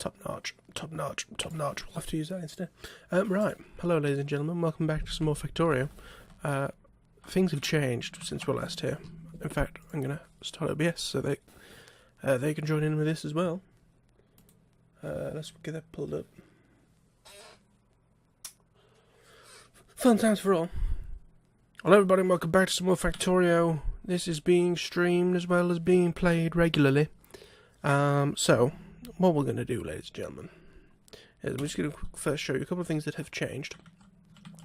Top notch, top notch, top notch. We'll have to use that instead. Right, hello ladies and gentlemen, welcome back to some more Factorio. Things have changed since we were last here. In fact, I'm going to start OBS so they can join in with this as well. Let's get that pulled up. Fun times for all. Hello everybody, and welcome back to some more Factorio. This is being streamed as well as being played regularly. So, what we're going to do, ladies and gentlemen, is we're just going to first show you a couple of things that have changed.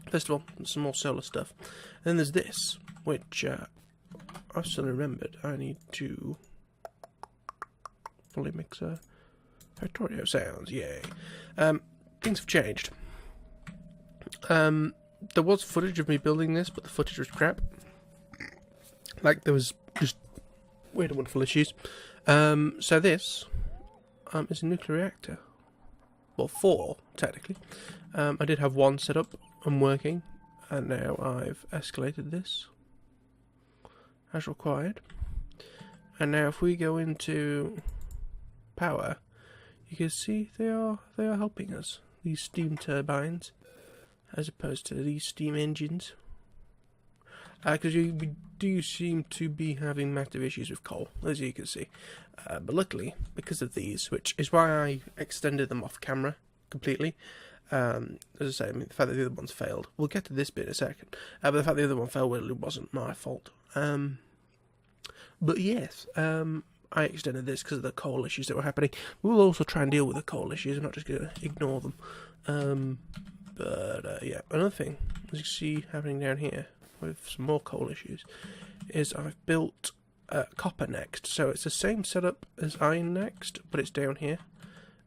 First of all, some more solar stuff. And then there's this, which I've suddenly remembered. I need to fully mix Factorio sounds, yay. Things have changed. There was footage of me building this, but the footage was crap. Like, there was just weird and wonderful issues. So this is a nuclear reactor. Well, 4, technically. I did have 1 set up and working, and now I've escalated this as required. And now if we go into power, you can see they are helping us. These steam turbines, as opposed to these steam engines. Because we do seem to be having massive issues with coal, as you can see. But luckily, because of these, which is why I extended them off camera completely. As I say, I mean, the fact that the other ones failed. We'll get to this bit in a second. But the fact that the other one failed really wasn't my fault. But yes, I extended this because of the coal issues that were happening. We'll also try and deal with the coal issues. I'm not just going to ignore them. But yeah, another thing, as you see happening down here, with some more coal issues, is I've built copper next. So it's the same setup as iron next, but it's down here.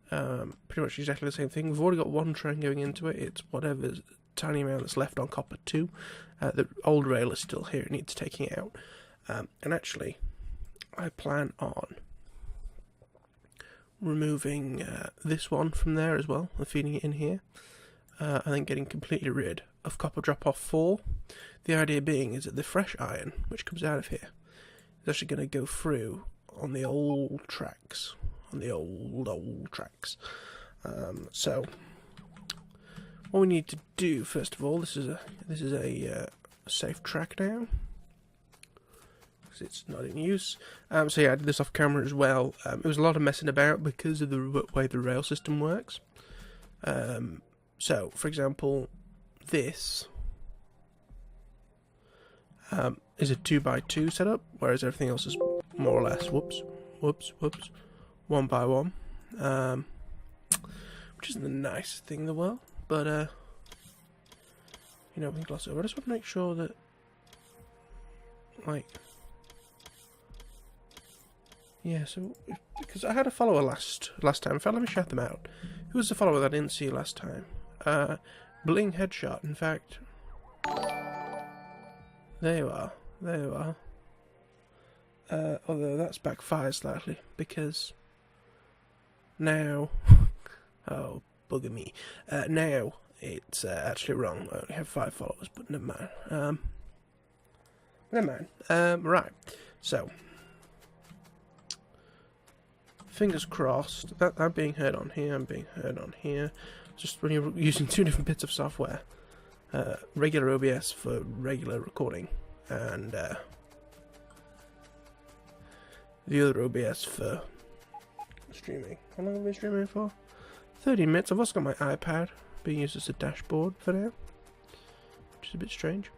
Pretty much exactly the same thing. We've already got 1 train going into it. It's whatever tiny amount that's left on copper 2. The old rail is still here. It needs taking out. And actually, I plan on removing this one from there as well, and feeding it in here. And then getting completely rid of copper drop-off 4. The idea being is that the fresh iron, which comes out of here, is actually going to go through on the old tracks. On the old tracks. So, what we need to do, first of all, this is a safe track now, because it's not in use. So yeah, I did this off camera as well. It was a lot of messing about because of the way the rail system works. So, for example, this is a 2x2 setup, whereas everything else is more or less, 1 by 1, which isn't the nicest thing in the world, but, you know, we can gloss over. I just want to make sure that, like, yeah, so, because I had a follower last time. In fact, let me shout them out. Who was the follower that I didn't see last time? Bling Headshot, in fact. There you are. Although that's backfired slightly, because now... oh, bugger me. Now it's actually wrong. I only have 5 followers, but never mind. Right. So, fingers crossed. That I'm being heard on here, I'm being heard on here. Just when you're using 2 different bits of software. Regular OBS for regular recording, and the other OBS for streaming. How long have I been streaming for? 30 minutes. I've also got my iPad being used as a dashboard for now, which is a bit strange.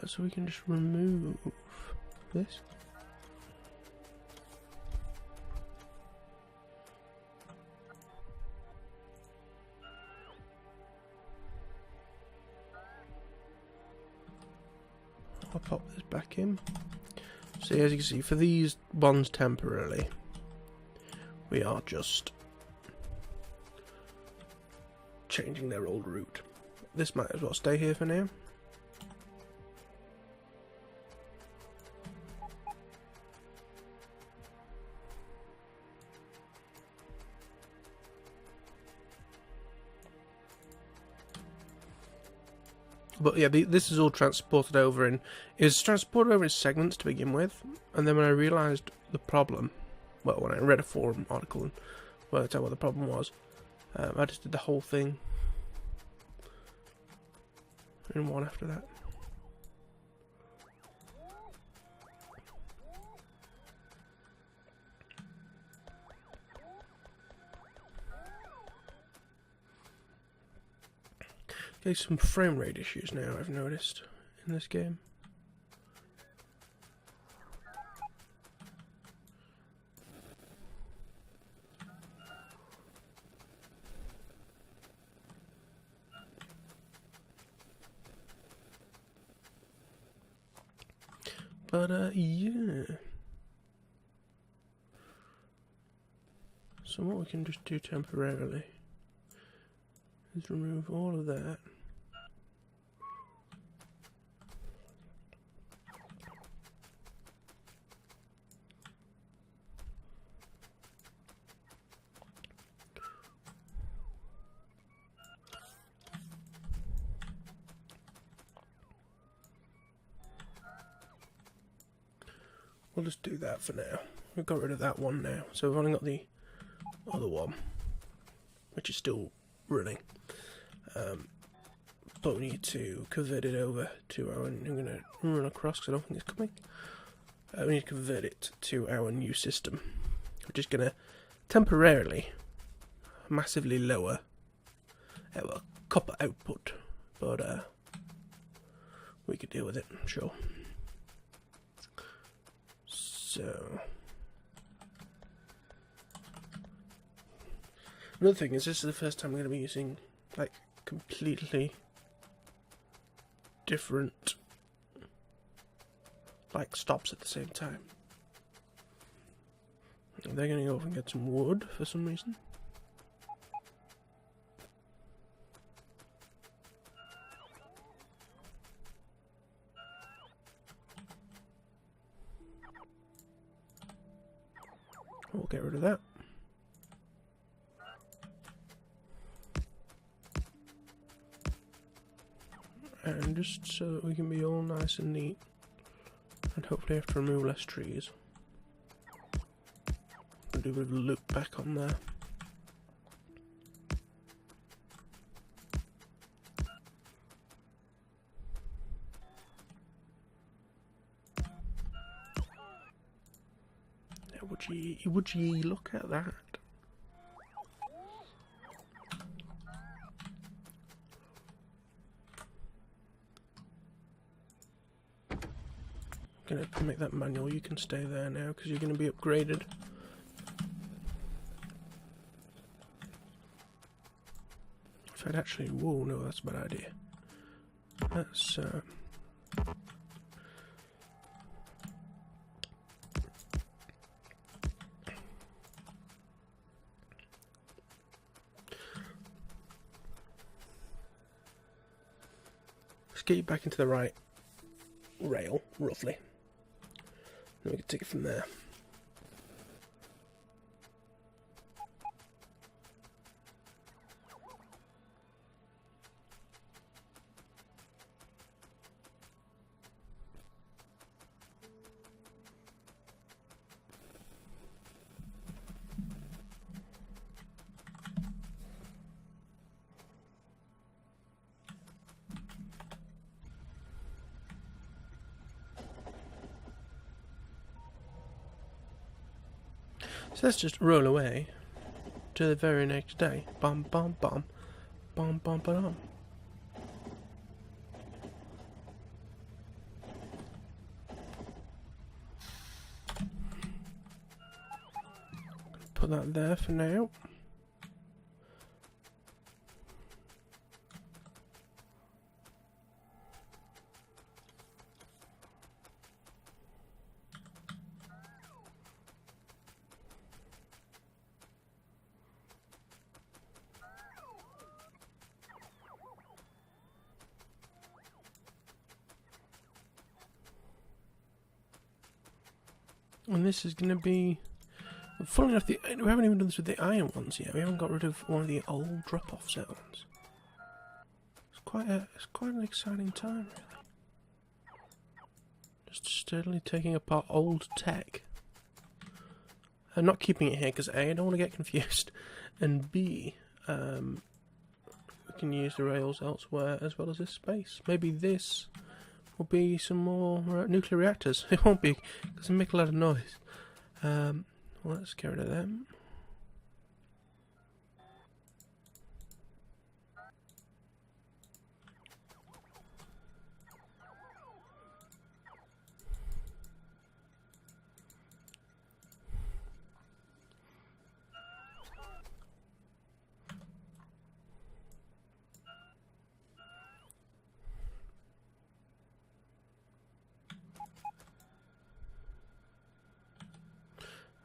So we can just remove this. I'll pop this back in. So as you can see, for these ones temporarily, we are just changing their old route. This might as well stay here for now. But yeah, this is all transported over it was transported over in segments to begin with, and then when I realised the problem, well, when I read a forum article and worked out what the problem was, I just did the whole thing in one after that. Okay, some frame rate issues now I've noticed in this game. But yeah. So what we can just do temporarily is remove all of that. We'll just do that for now. We've got rid of that one now, so we've only got the other one, which is still running. But we need to convert it over to our. I'm going to run across because I don't think it's coming. We need to convert it to our new system, which is going to temporarily massively lower our copper output, but we could deal with it, I'm sure. So another thing is, this is the first time I'm going to be using like completely different like stops at the same time. They're going to go off and get some wood for some reason. We'll get rid of that. And just so that we can be all nice and neat, and hopefully have to remove less trees. I'll do a bit of a loop back on there. Would ye look at that? I'm gonna make that manual. You can stay there now because you're gonna be upgraded. In fact, actually, whoa, no, that's a bad idea. Let's get you back into the right rail, roughly. Then we can take it from there. So let's just roll away to the very next day. Bum bum bum. Bum bum bum. Put that there for now. And this is going to be... Funnily enough, we haven't even done this with the iron ones yet. We haven't got rid of one of the old drop-off zones. It's quite an exciting time, really. Just steadily taking apart old tech I'm not keeping it here because A, I don't want to get confused, and B, we can use the rails elsewhere as well as this space. Maybe this will be some more nuclear reactors. It won't be because they make a lot of noise. Let's get rid of them.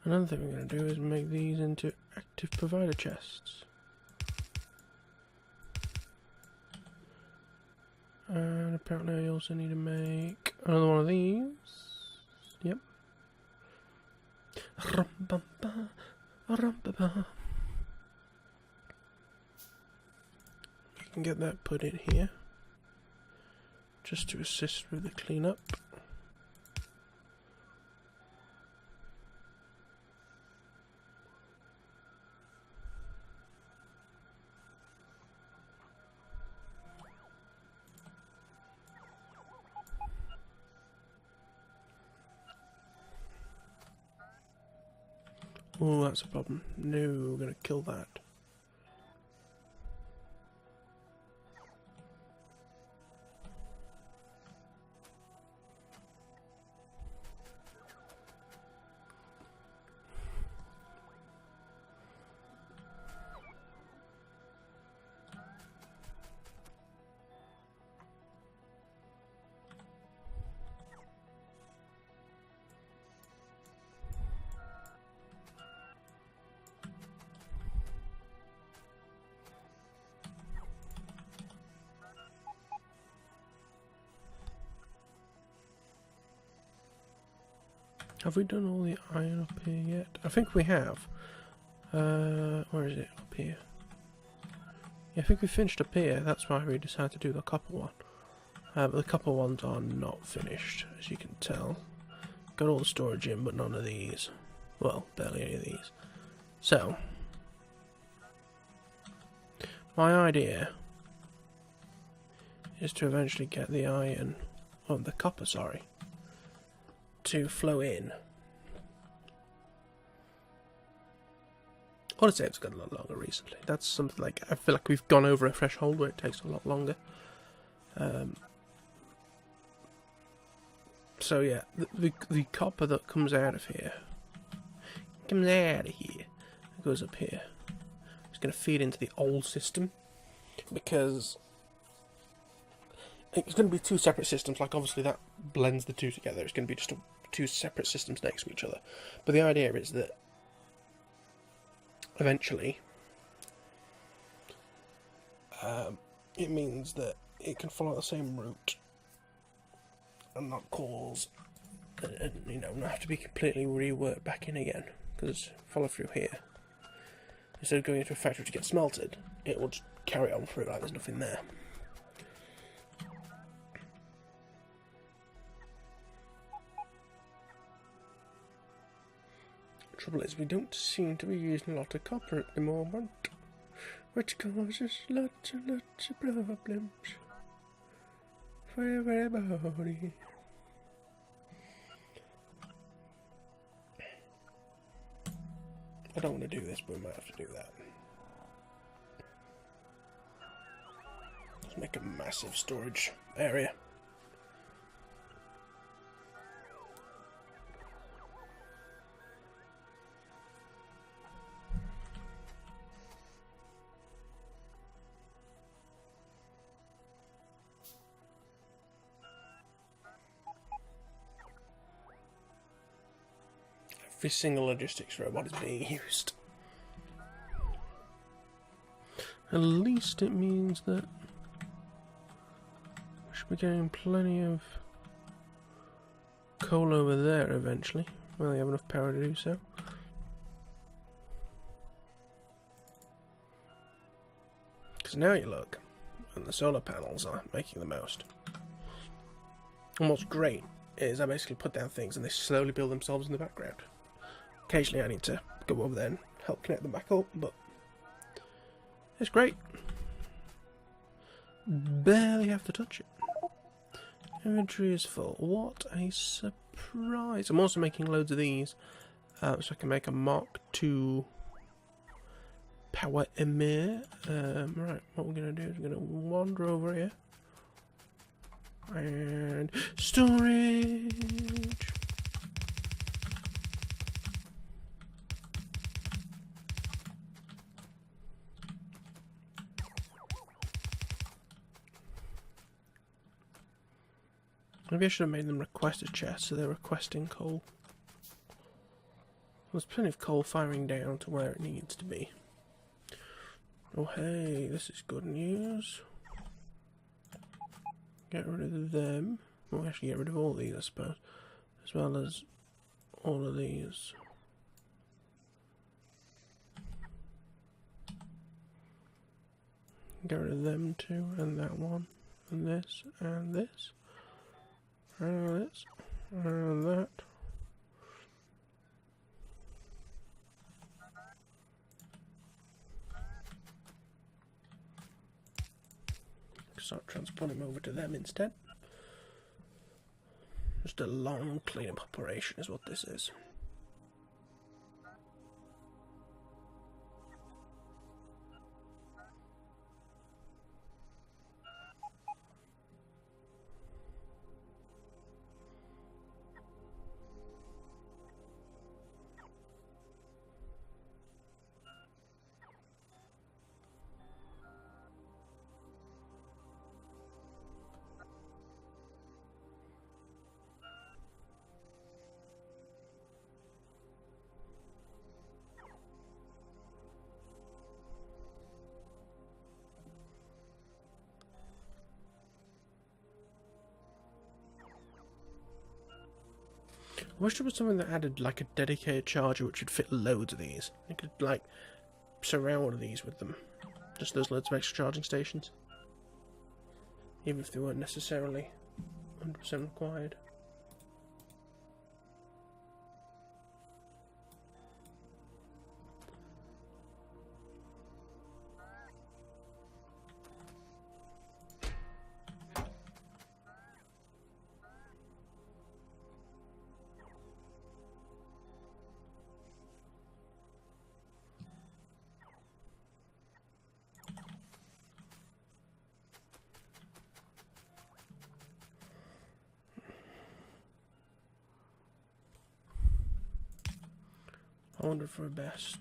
Another thing we're going to do is make these into active provider chests. And apparently I also need to make another one of these. Yep. We can get that put in here, just to assist with the cleanup. Oh, that's a problem. No, we're going to kill that. Have we done all the iron up here yet? I think we have. Where is it? Up here. Yeah, I think we finished up here. That's why we decided to do the copper one. But the copper ones are not finished, as you can tell. Got all the storage in, but none of these. Well, barely any of these. So, my idea is to eventually get the iron, oh, the copper, sorry, to flow in. Honestly, it's got a lot longer recently. That's something like, I feel like we've gone over a threshold where it takes a lot longer. So yeah, the copper that comes out of here, it goes up here. It's going to feed into the old system, because it's going to be two separate systems. Like, obviously that blends the two together. It's going to be just two separate systems next to each other. But the idea is that eventually it means that it can follow the same route and not cause, you know, not have to be completely reworked back in again. Because follow through here, instead of going into a factory to get smelted, it will just carry on through like there's nothing there. The trouble is, we don't seem to be using a lot of copper at the moment, which causes lots and lots of problems for everybody. I don't want to do this, but we might have to do that. Let's make a massive storage area. Every single logistics robot is being used. At least it means that we should be getting plenty of coal over there eventually, when they have enough power to do so. Because now you look, and the solar panels are making the most. And what's great is I basically put down things and they slowly build themselves in the background. Occasionally I need to go over there and help connect them back up, but it's great. Barely have to touch it. Inventory is full. What a surprise. I'm also making loads of these, so I can make a Mark II power emir. Right, what we're going to do is we're going to wander over here. And storage. Maybe I should have made them request a chest, so they're requesting coal. There's plenty of coal firing down to where it needs to be. Oh hey, this is good news. Get rid of them. Well, actually get rid of all these, I suppose. As well as all of these. Get rid of them too, and that one, and this, and this. And this, and that. Start transporting them over to them instead. Just a long cleanup operation is what this is. I wish there was something that added like a dedicated charger which would fit loads of these. You could like surround these with them. Just those loads of extra charging stations. Even if they weren't necessarily 100% required. I wonder for best.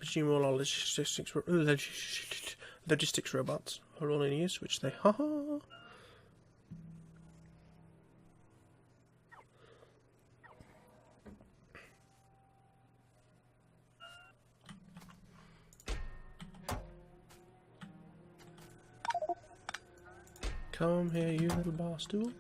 assume all our logistics robots are all in use, which they are. Come here, you little bar stool.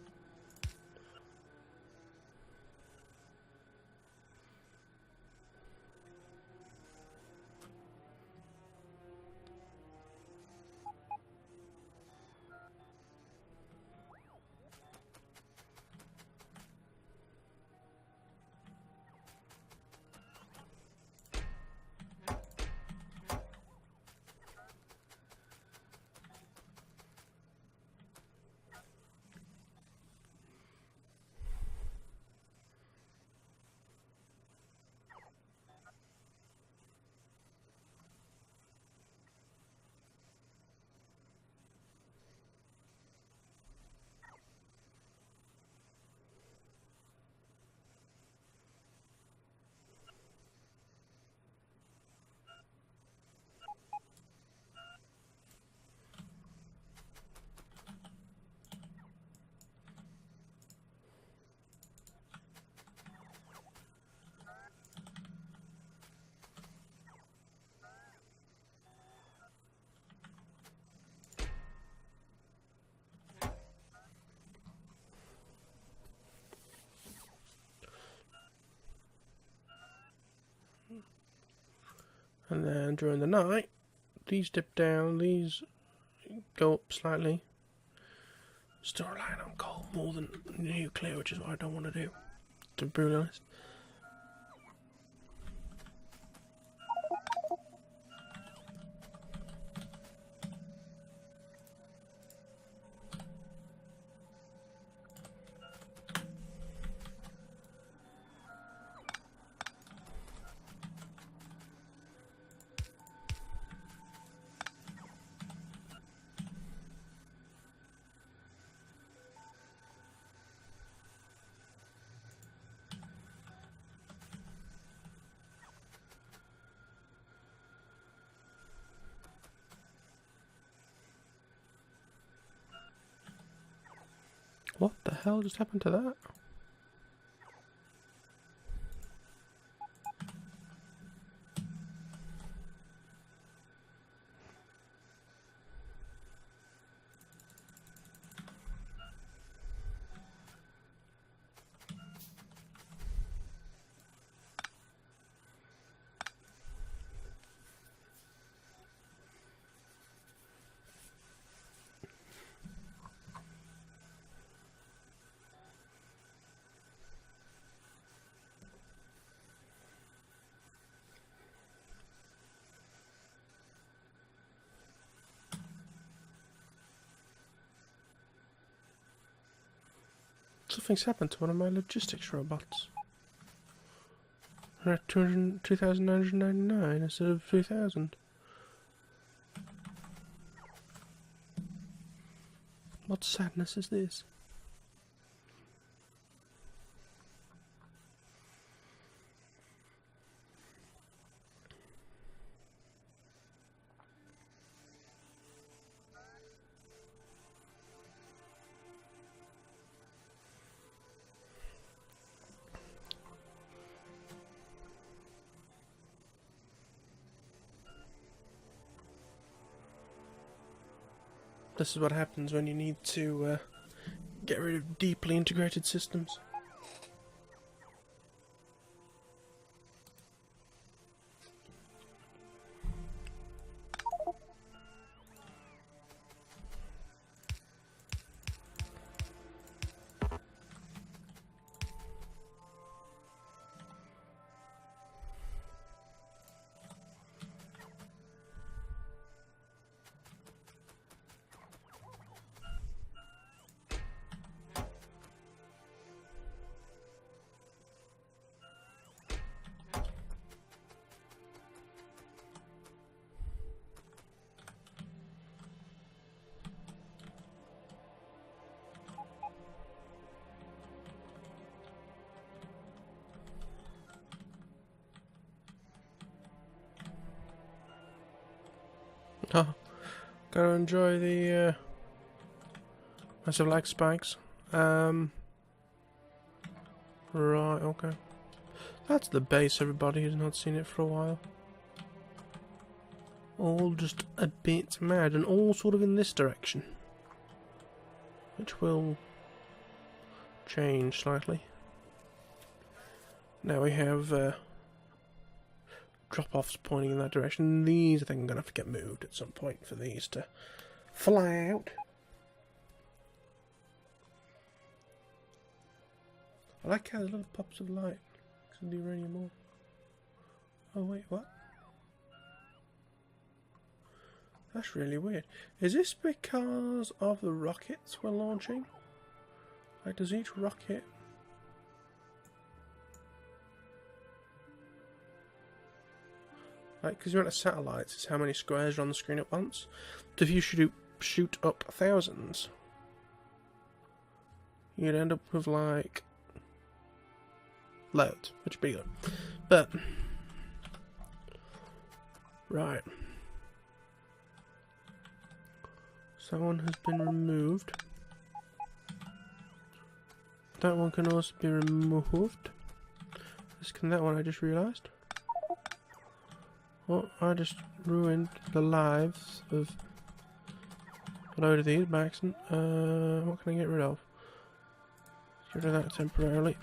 And then during the night, these dip down, these go up slightly. Still relying on coal more than nuclear, which is what I don't want to do, to be brutally honest. What the hell just happened to that? Something's happened to one of my logistics robots. We're at 2,999 instead of 3,000. What sadness is this? This is what happens when you need to get rid of deeply integrated systems. Oh, gotta enjoy the massive lag spikes. Right, okay. That's the base, everybody who's not seen it for a while. All just a bit mad, and all sort of in this direction. Which will change slightly. Now we have drop-offs pointing in that direction. These, I think, I'm going to have to get moved at some point for these to fly out. I like how there's little pops of light. The uranium ore. Oh wait, what? That's really weird. Is this because of the rockets we're launching? Like, does each rocket... Like, because you're on a satellite, it's how many squares are on the screen at once. But if you shoot up thousands, you'd end up with, like... loads, which would be good. But... right. So that one has been removed. That one can also be removed. As can that one, I just realised. Well, I just ruined the lives of a load of these by accident. What can I get rid of? Get rid of that temporarily.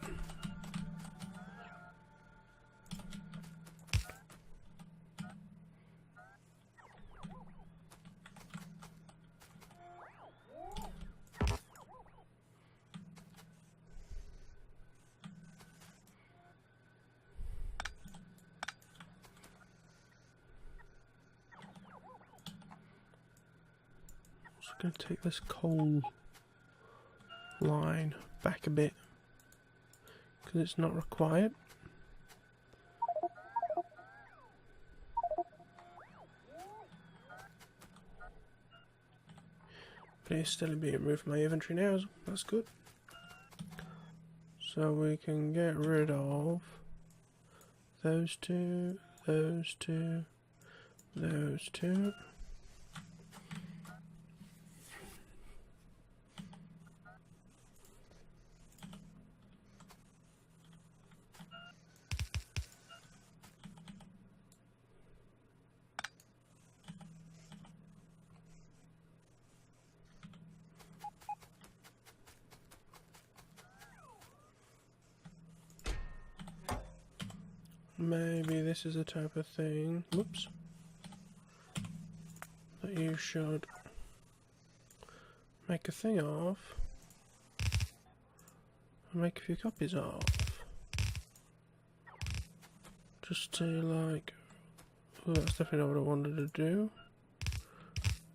Going to take this coal line back a bit because it's not required. But it's still being removed from my inventory now, so that's good. So we can get rid of those two, those two, those two. Maybe this is the type of thing, whoops, that you should make a thing of, and make a few copies of, just to like, well, that's definitely not what I wanted to do,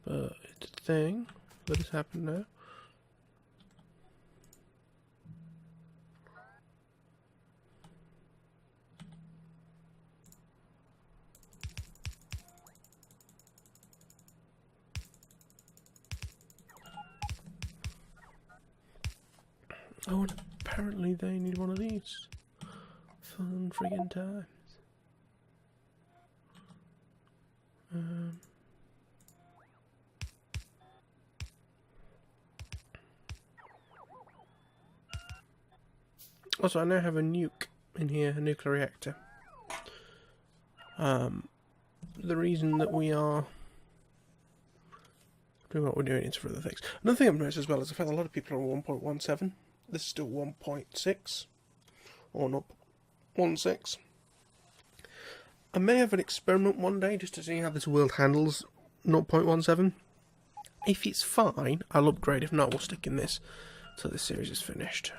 but it's a thing that has happened now. Oh, and apparently they need one of these. Fun friggin' times. Also, I now have a nuke in here, a nuclear reactor. The reason that we are doing what we're doing is for other things. Another thing I've noticed as well is the fact that a lot of people are on 1.17. This is still 1.6 or 0.16. I may have an experiment one day just to see how this world handles 0.17. If it's fine, I'll upgrade. If not, we'll stick in this till this series is finished.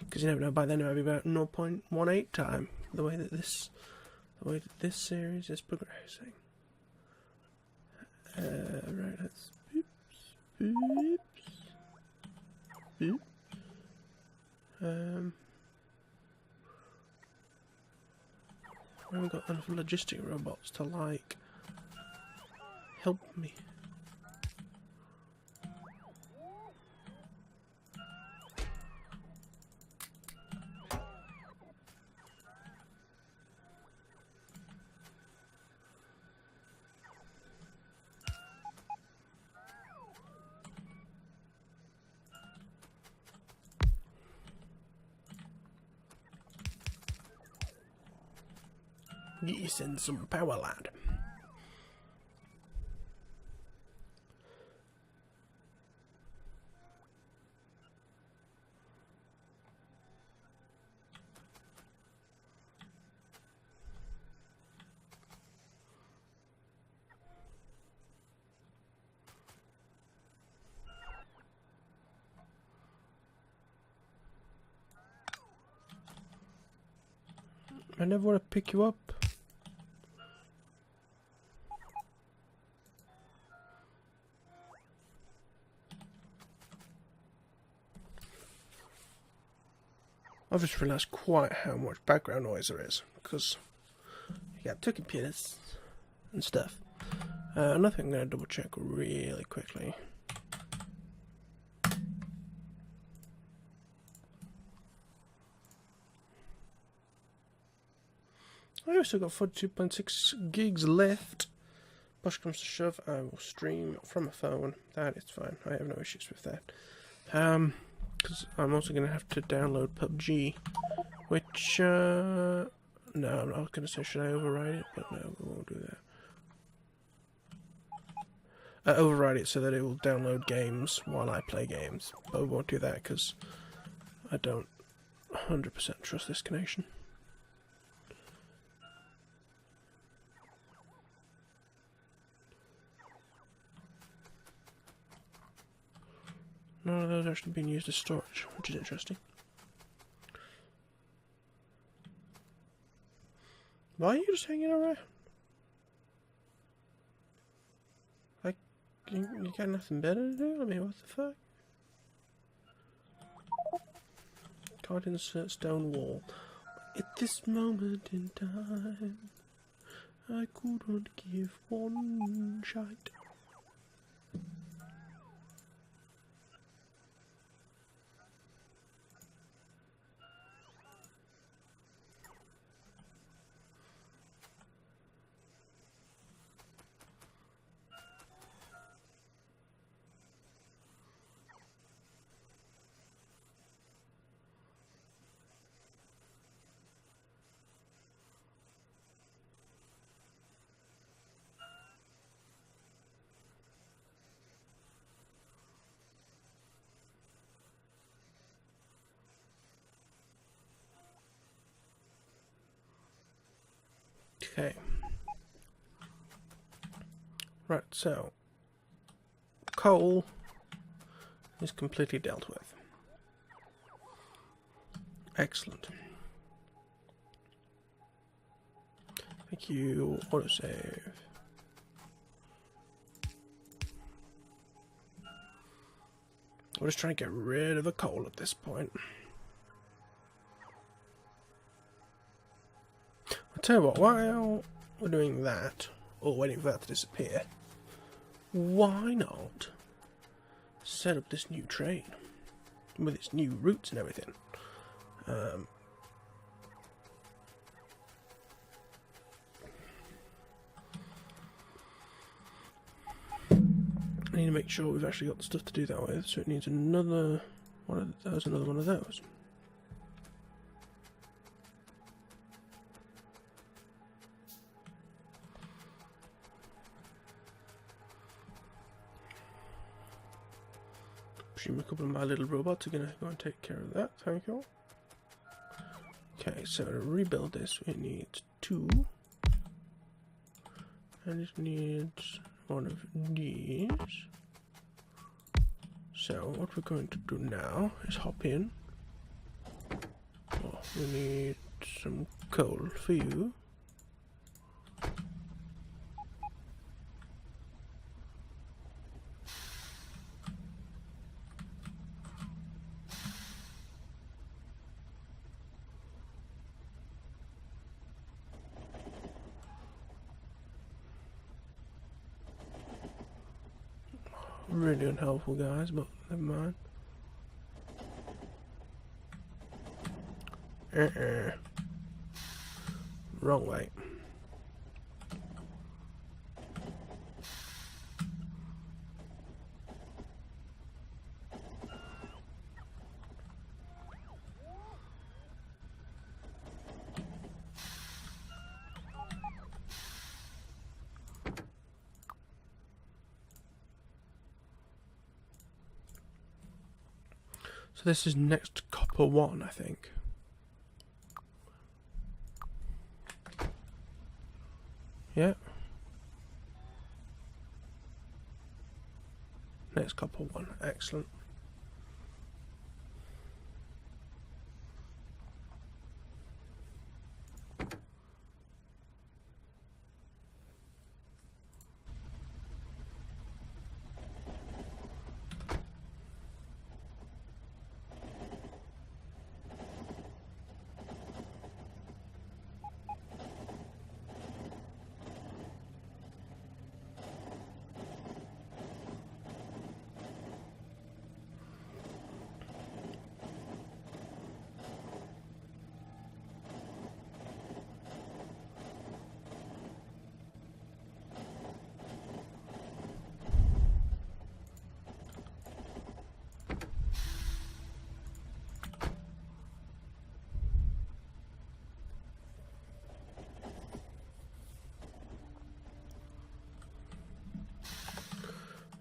Because you never know, by then it might be about 0.18 time. The way that this series is progressing. Right, let's boops. I haven't got enough logistic robots to like help me. Get you some power, lad. I never want to pick you up. I've just realised quite how much background noise there is, because you got two computers and stuff. Another thing I'm going to double check really quickly. I've still got 42.6 gigs left. Push comes to shove, I will stream from a phone. That is fine. I have no issues with that. Because I'm also going to have to download PUBG, which, no, I'm not going to say should I override it, but no, we won't do that. Override it so that it will download games while I play games, but we won't do that because I don't 100% trust this connection. None of those are actually being used as storage, which is interesting. Why are you just hanging around? Like, you got nothing better to do? I mean, what the fuck? Can't insert stone wall. At this moment in time, I couldn't give one shite. Okay. Right, so coal is completely dealt with. Excellent. Thank you, autosave. We're just trying to get rid of the coal at this point. I'll tell you what, while we're doing that, or waiting for that to disappear, why not set up this new train with its new routes and everything? I need to make sure we've actually got the stuff to do that with, so it needs another one of those, another one of those. A couple of my little robots are going to go and take care of that, thank you. Okay, so to rebuild this, we need 2. And it needs one of these. So, what we're going to do now is hop in. Oh, we need some coal for you. Really unhelpful, guys, but never mind. Wrong way. So this is next copper 1, I think. Yeah. Next copper 1, excellent.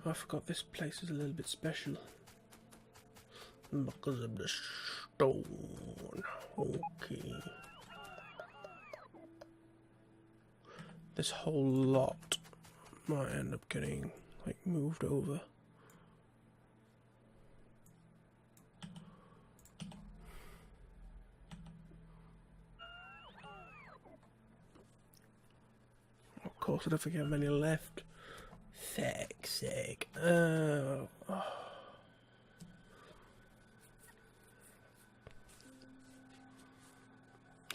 I forgot this place is a little bit special because of the stone. Okay. This whole lot might end up getting like moved over. Of course, I don't think I have any left. Feck's sake. Oh.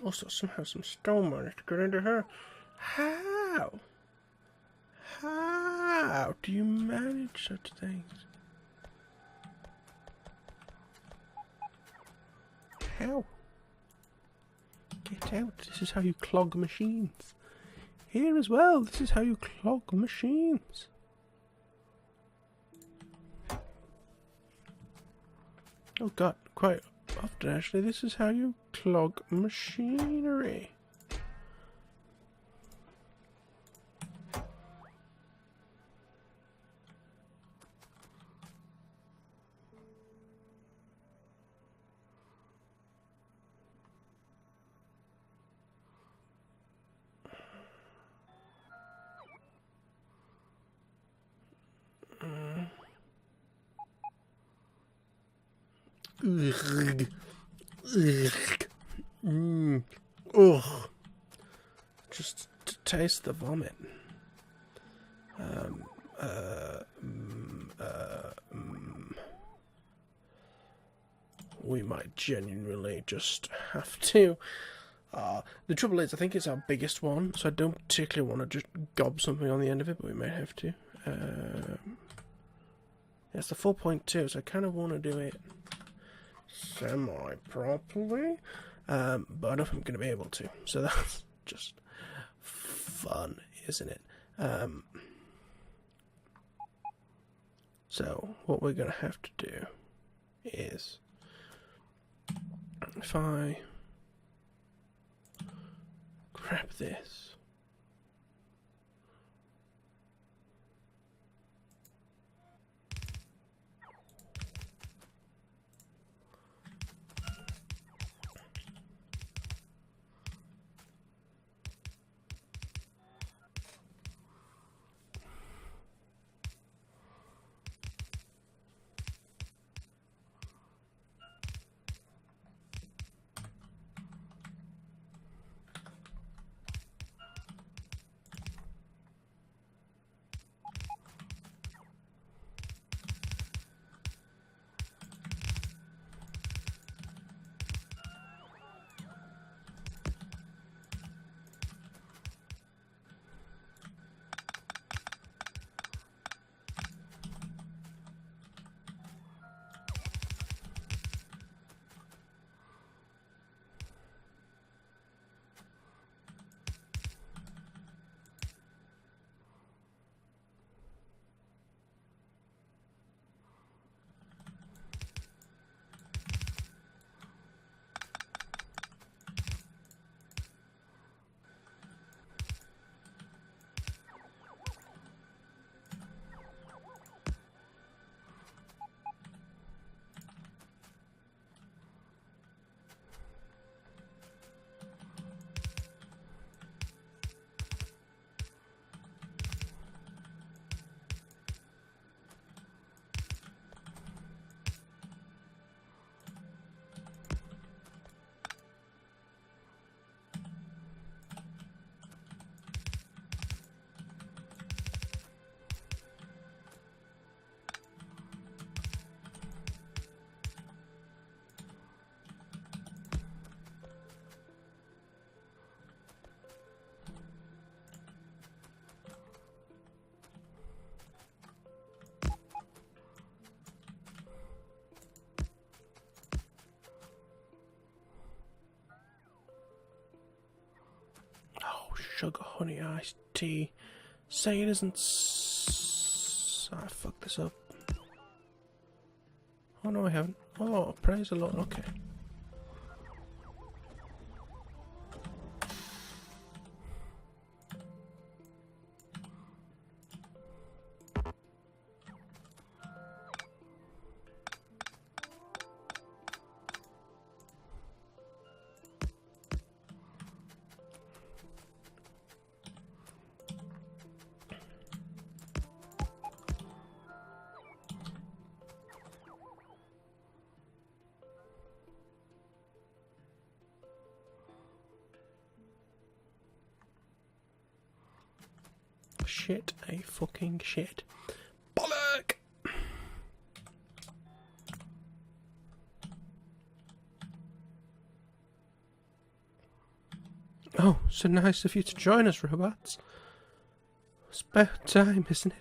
Also, somehow some stone managed to get into her. How? How do you manage such things? How? Get out. This is how you clog machines. Here as well, this is how you clog machines. Oh god, quite often actually, this is how you clog machinery. Ugh. Ugh. Ugh. Just to taste the vomit. We might genuinely just have to. The trouble is, I think it's our biggest one, so I don't particularly want to just gob something on the end of it, but we may have to. It's the 4.2, so I kind of want to do it semi-properly, but I don't know if I'm going to be able to, so that's just fun, isn't it? So what we're going to have to do is, if I grab this, sugar honey iced tea. Say it isn't. I fucked this up. Oh no, I haven't. Oh, praise the Lord. Okay. Shit, a fucking shit. Bollock! Oh, so nice of you to join us, robots. It's about time, isn't it?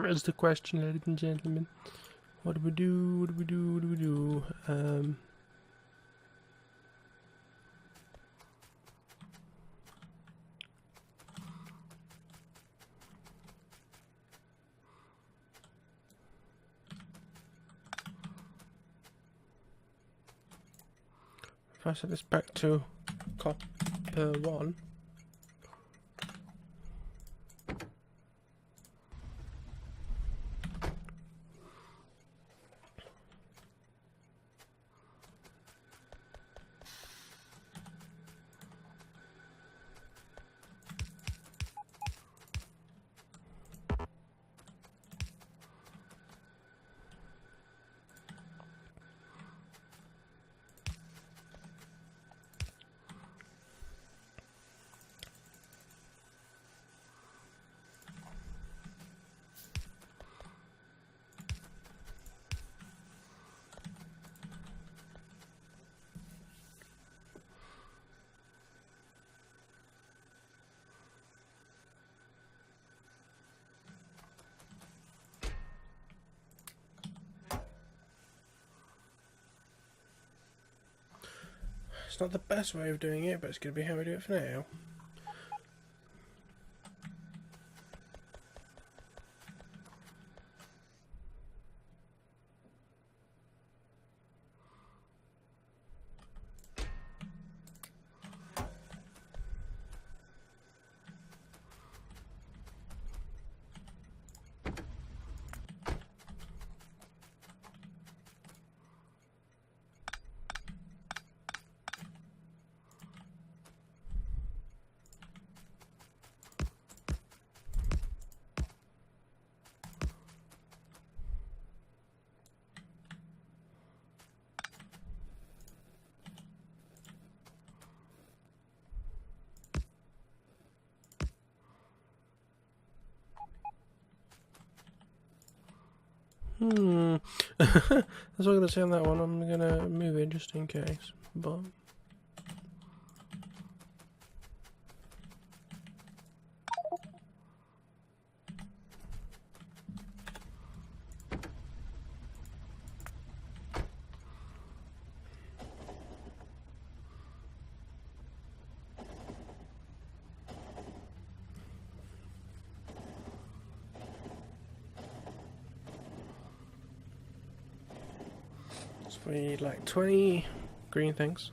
Is the question, ladies and gentlemen. What do we do? What do we do? What do we do? If I set this back to copper 1. It's not the best way of doing it, but it's going to be how we do it for now. That's what I'm going to say on that one. I'm going to move it just in case. But we need like 20 green things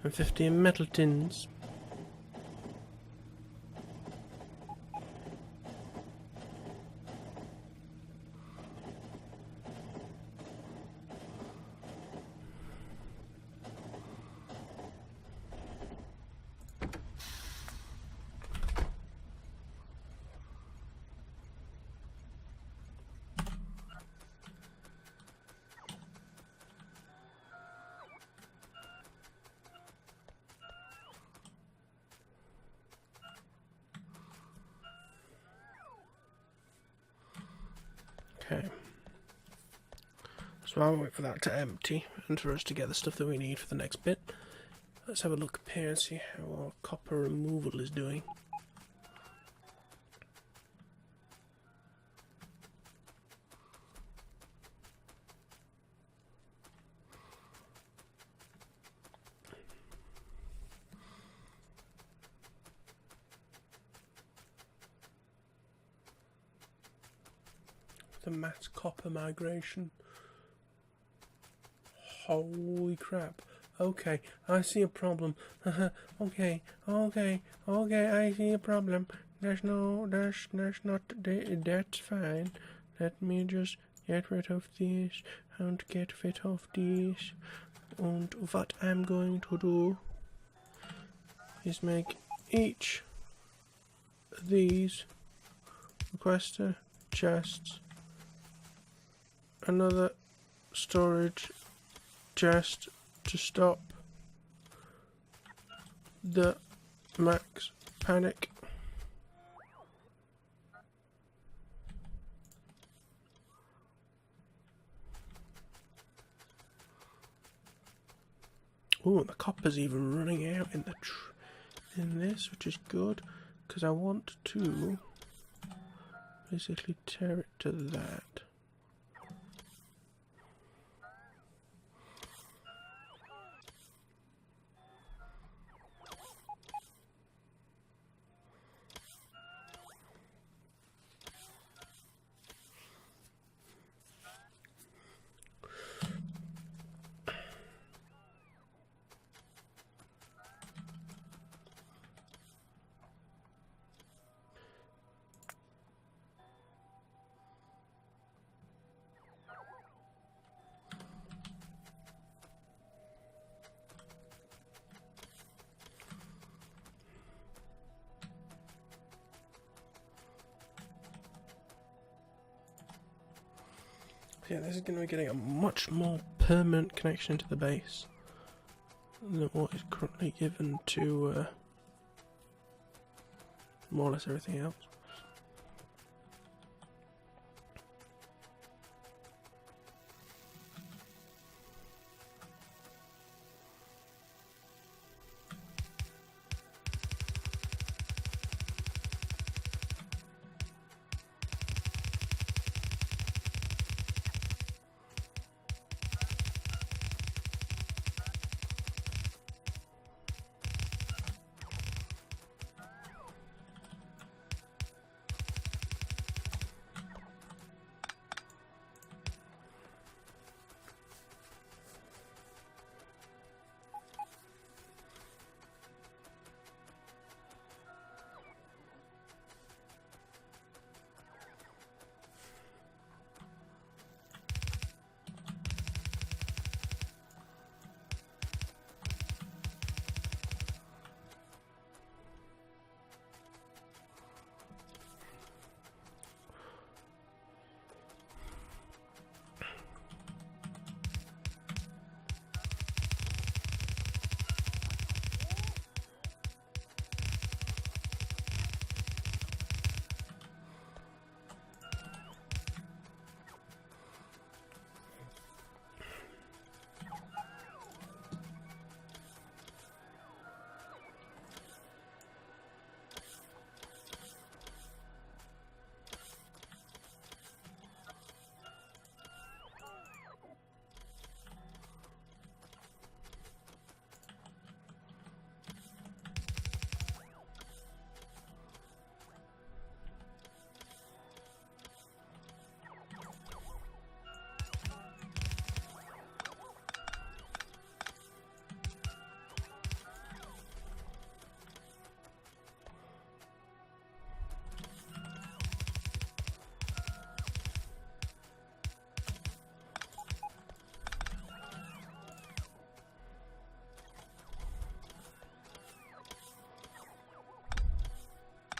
and 15 metal tins. Okay, so I'll wait for that to empty and for us to get the stuff that we need for the next bit. Let's have a look up here and see how our copper removal is doing. The mass copper migration. Holy crap. Okay, I see a problem. Okay, I see a problem. That's not, that's fine. Let me just get rid of this and get rid of this. And what I'm going to do is make each of these requester chests another storage chest to stop the max panic. Oh, the copper's even running out in this, which is good, because I want to basically tear it to that. Yeah, this is going to be getting a much more permanent connection to the base than what is currently given to more or less everything else.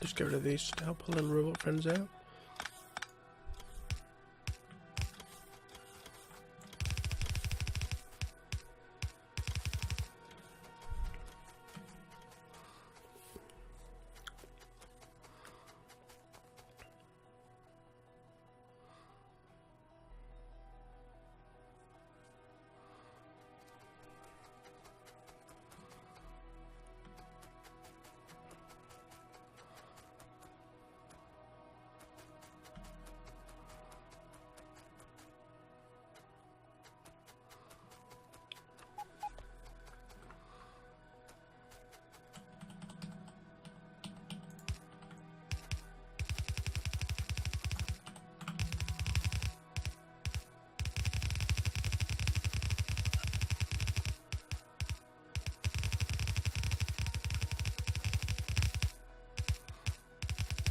Just get rid of these to help our little robot friends out.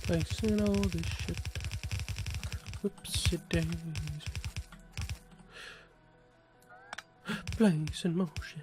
Placing all this shit. Whoopsie daisy. Placing more shit.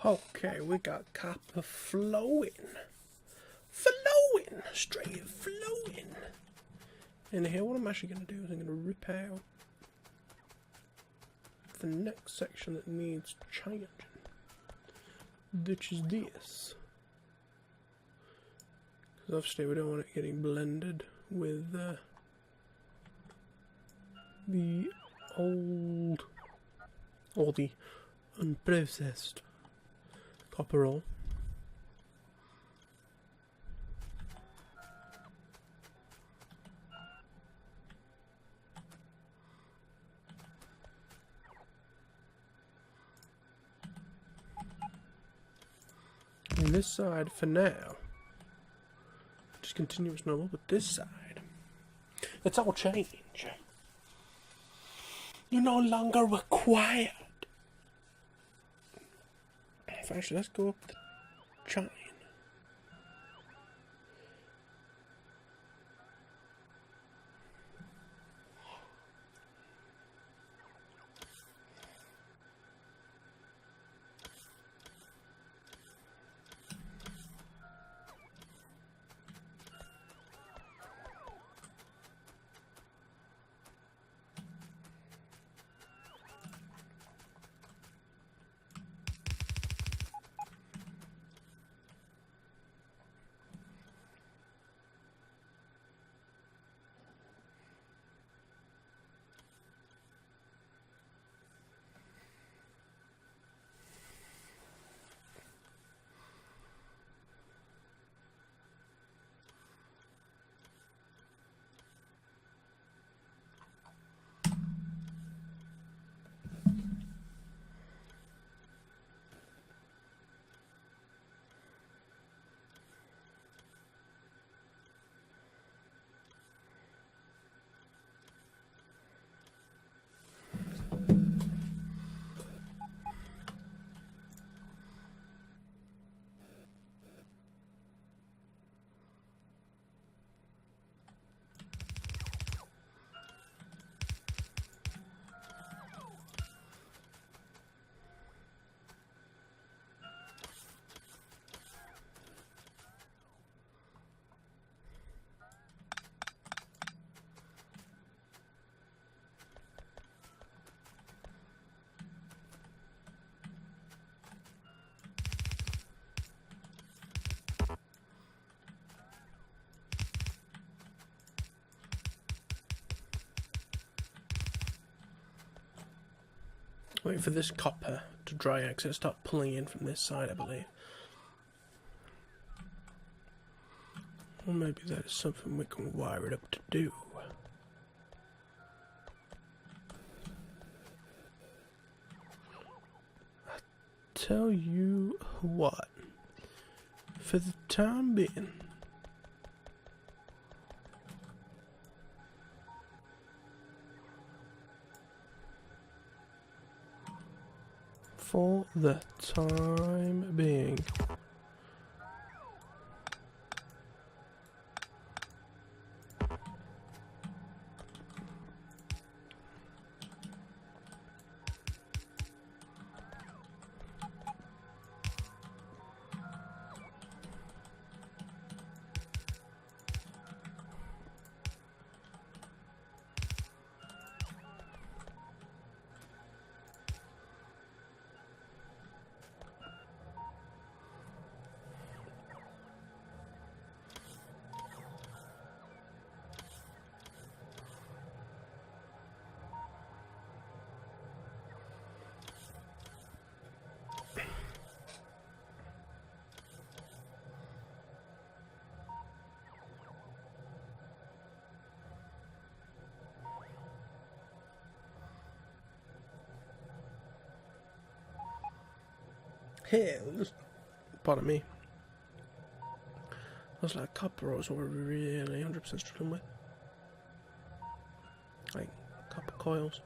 Okay, we got copper flowing flowing, straight flowing. And here, what I'm actually going to do is I'm going to rip out the next section that needs changing, which is this. Because obviously we don't want it getting blended with the old or the unprocessed copper ore. And this side, for now, just continue as normal, but this side, it's all change. You're no longer required. Actually, let's go up the chain. Wait for this copper to dry out because it'll start pulling in from this side, I believe. Or maybe that is something we can wire it up to do. I tell you what, for the time being, hills. Pardon me. Those like copper ores were really 100% struggling with. Like copper coils.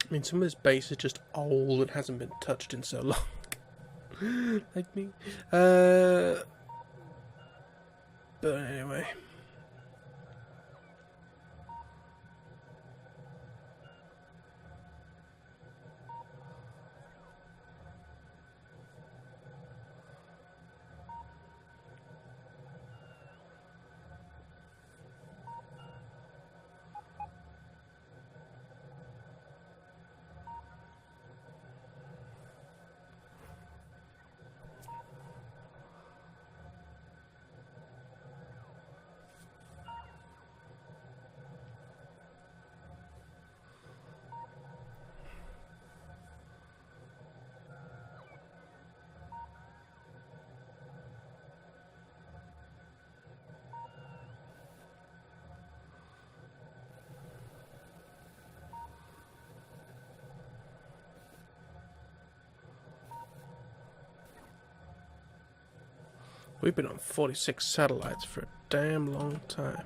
I mean, some of this base is just old and hasn't been touched in so long. Like me. But anyway. We've been on 46 satellites for a damn long time.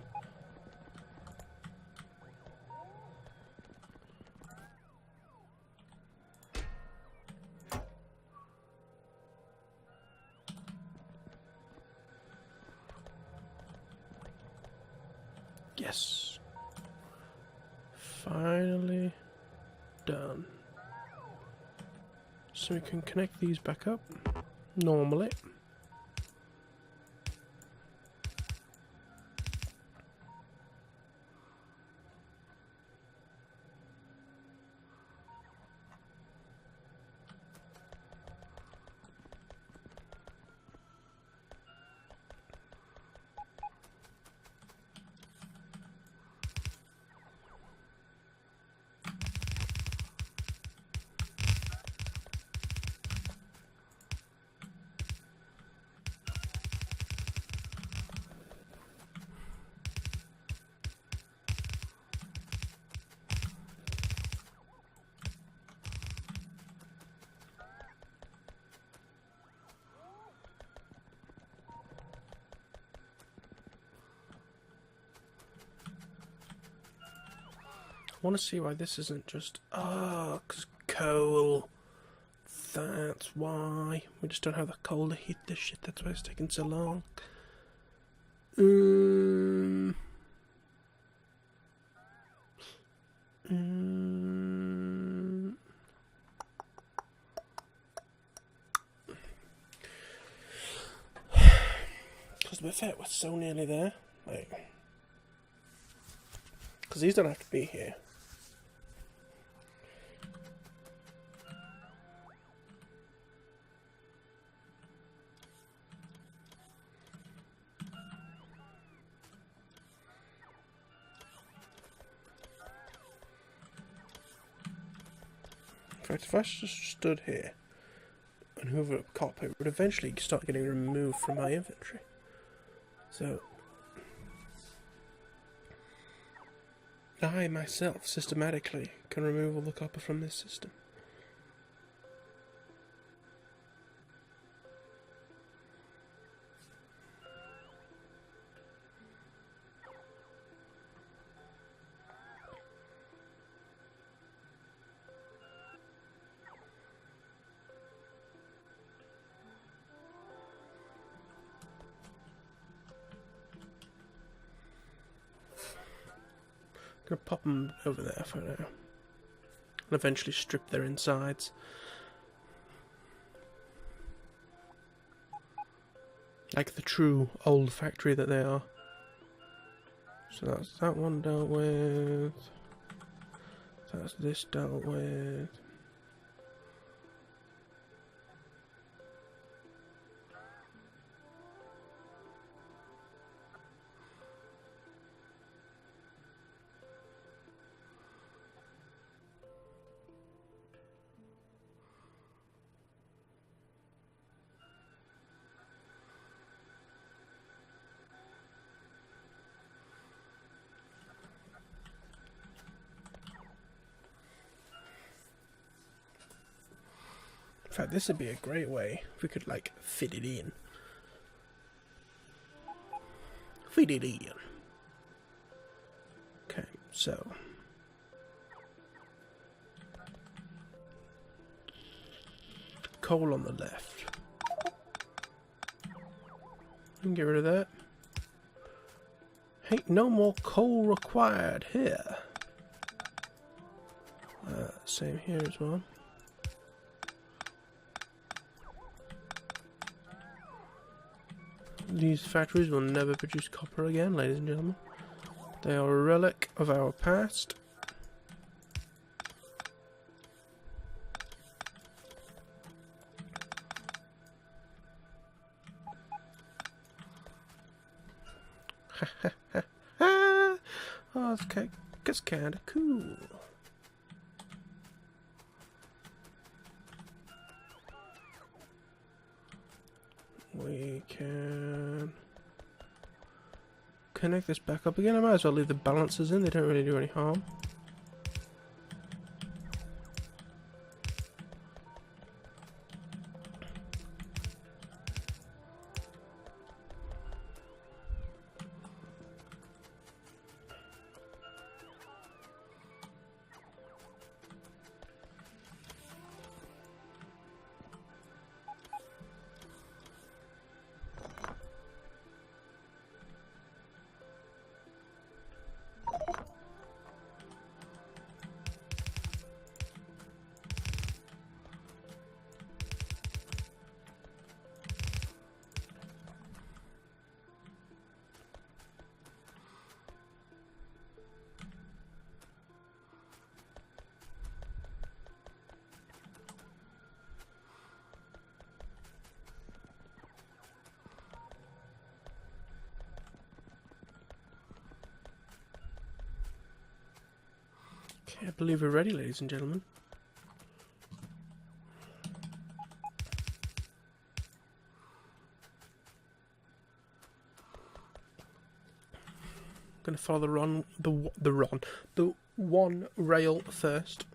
Yes. Finally done. So we can connect these back up normally. I want to see why this isn't just... Oh, because coal. That's why. We just don't have the coal to heat this shit. That's why it's taking so long. Because to be fair, we're so nearly there. Because these don't have to be here. In fact, if I just stood here and hoovered up copper, it would eventually start getting removed from my inventory. So, I myself systematically can remove all the copper from this system. I'm gonna pop them over there for now, and eventually strip their insides. Like the true old factory that they are. So that's that one dealt with. That's this dealt with. In fact, this would be a great way if we could, like, fit it in. Fit it in. Okay, so. Coal on the left. We can get rid of that. Ain't no more coal required here. Same here as well. These factories will never produce copper again, ladies and gentlemen. They are a relic of our past. Oh, it's kind of cool. We can connect this back up again. I might as well leave the balances in, they don't really do any harm. Okay, I believe we're ready, ladies and gentlemen. Gonna follow the one rail first.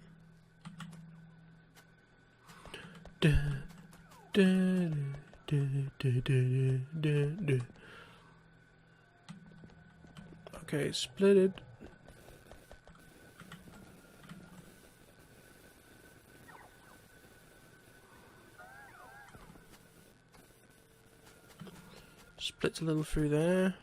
Okay, split it. Splits a little through there.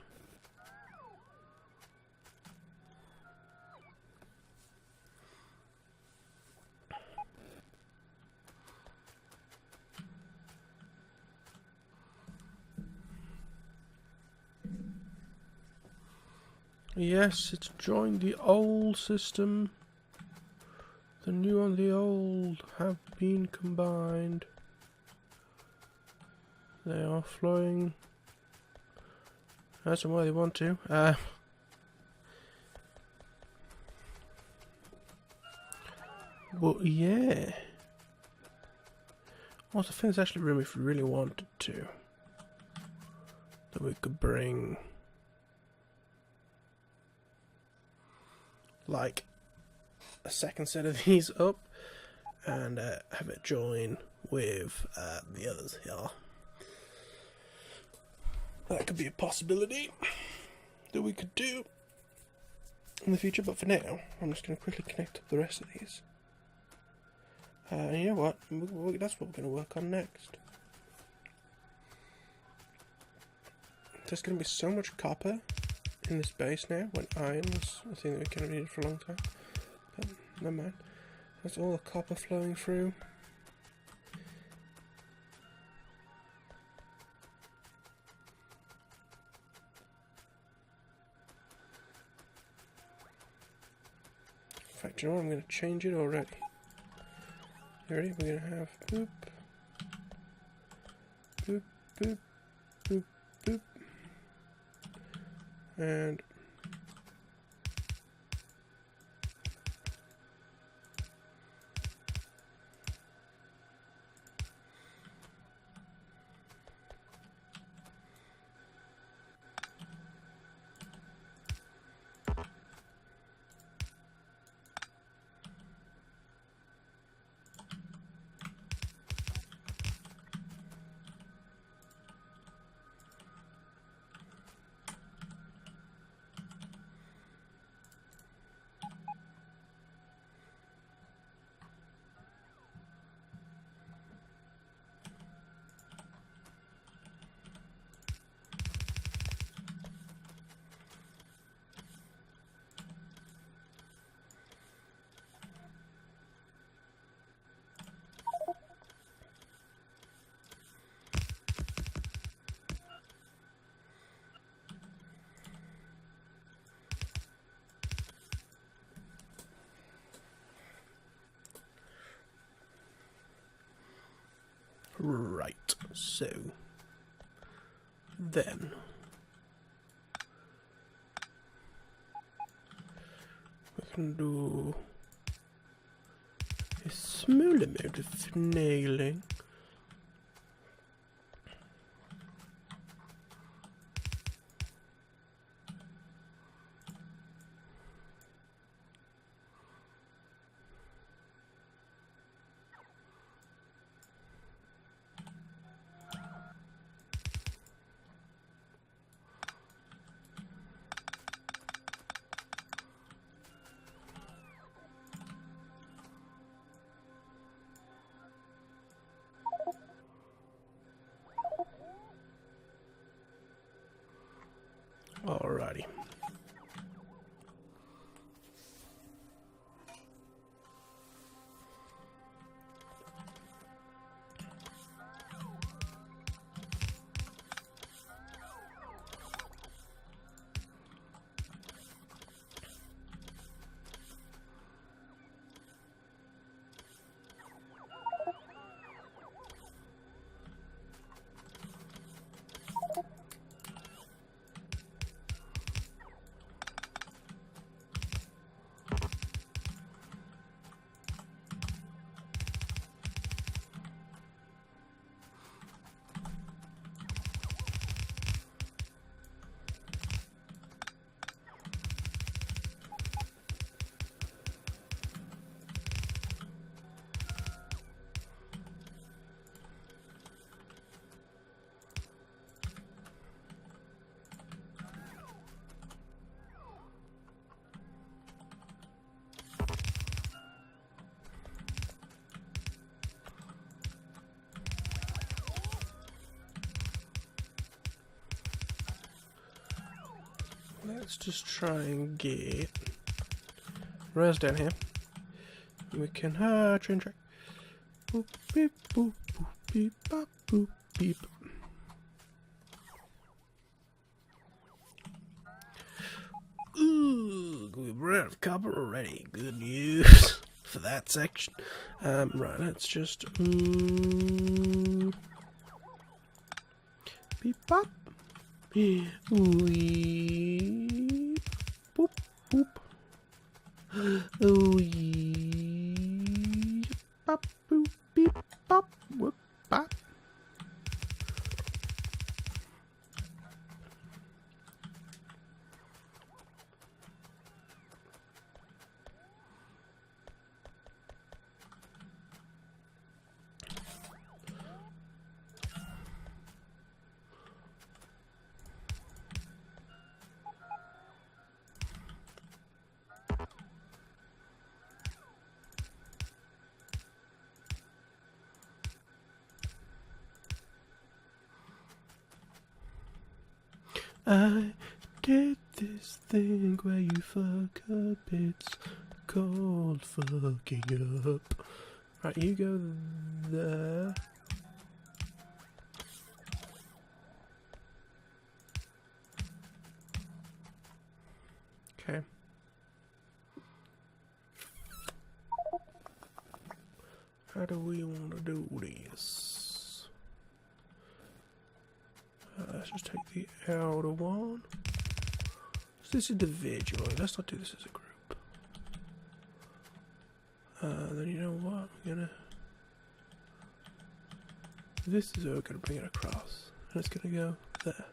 Yes, it's joined the old system. The new and the old have been combined. They are flowing as and where they want to. Well, yeah. Also, I think there's actually room if we really wanted to. That we could bring like a second set of these up and have it join with the others here. That could be a possibility that we could do in the future, but for now I'm just going to quickly connect up the rest of these. And you know what? That's what we're going to work on next. There's going to be so much copper in this base now, when iron was a thing that we kind of needed for a long time. But never mind. That's all the copper flowing through. In fact, you know what? I'm going to change it already. You ready? We're going to have boop, boop, boop, boop, boop, and right, so then we can do a small amount of nailing. Alrighty. let's just try and get rails down here. We can train track. Boop beep boop boop beep bop boop beep. Ooh, we've run out of copper already. Good news for that section. Right, let's just beep bop. Beep boop boop. Oh yeah, bop boop beep bop whoop bop. I did this thing where you fuck up, it's called fucking up. Right, you go there. Okay. How do we want to do this? Let's just take the outer one. So this is individually. Let's not do this as a group. Then you know what? We're gonna. This is where we're gonna bring it across, and it's gonna go there.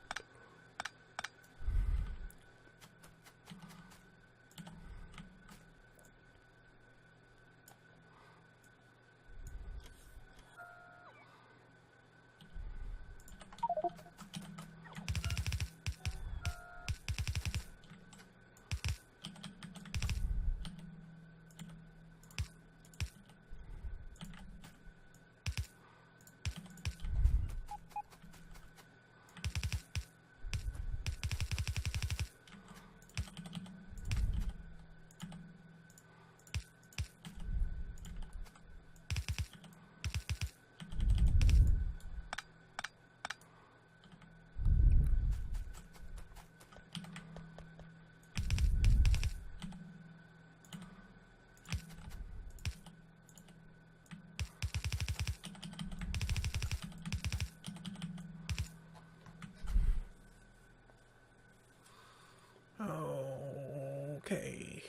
Okay,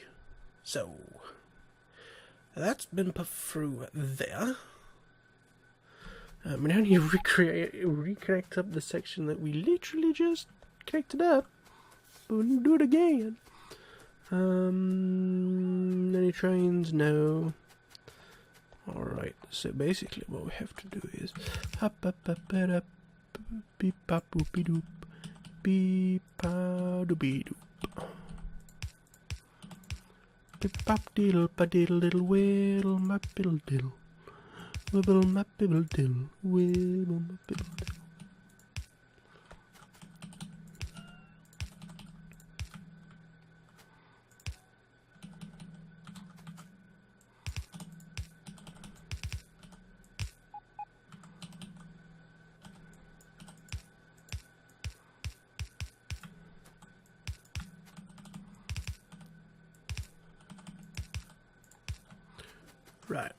so that's been put through there. We now need to reconnect up the section that we literally just connected up. But we can do it again. Any trains? No. Alright, so basically what we have to do is up up up beep pop boopy doop beep pa doopy doop. Dip pop diddle pa diddle diddle whittle my biddle diddle wibble my bibble diddle wibble my bibble diddle. Right.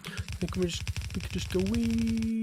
I think we could just go wee.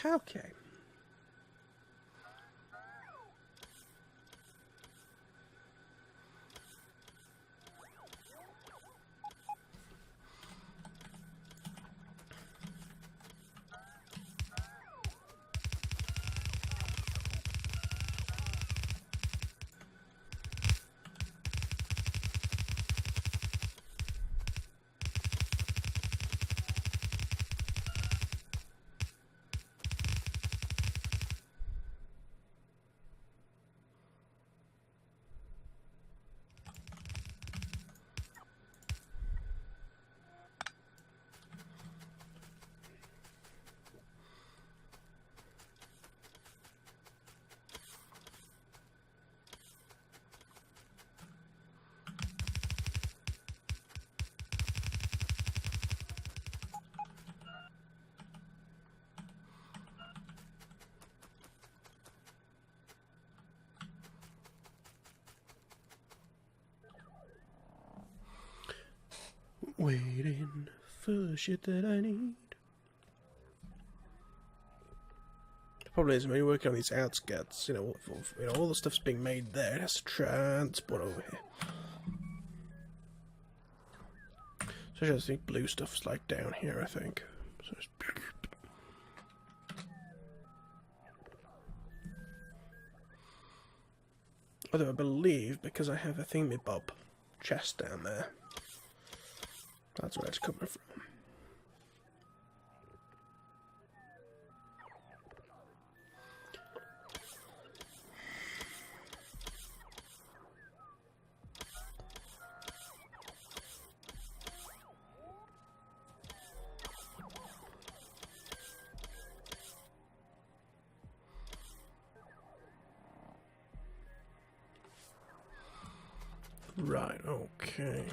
Okay. Waiting for shit that I need. The problem is when you're working on these outskirts, all the stuff's being made there. It has to transport over here. Especially I think blue stuff's like down here, I think. So it's... Although I believe, because I have a thingy-bob chest down there, that's where it's coming from. Right, okay.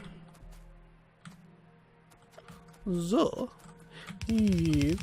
So, if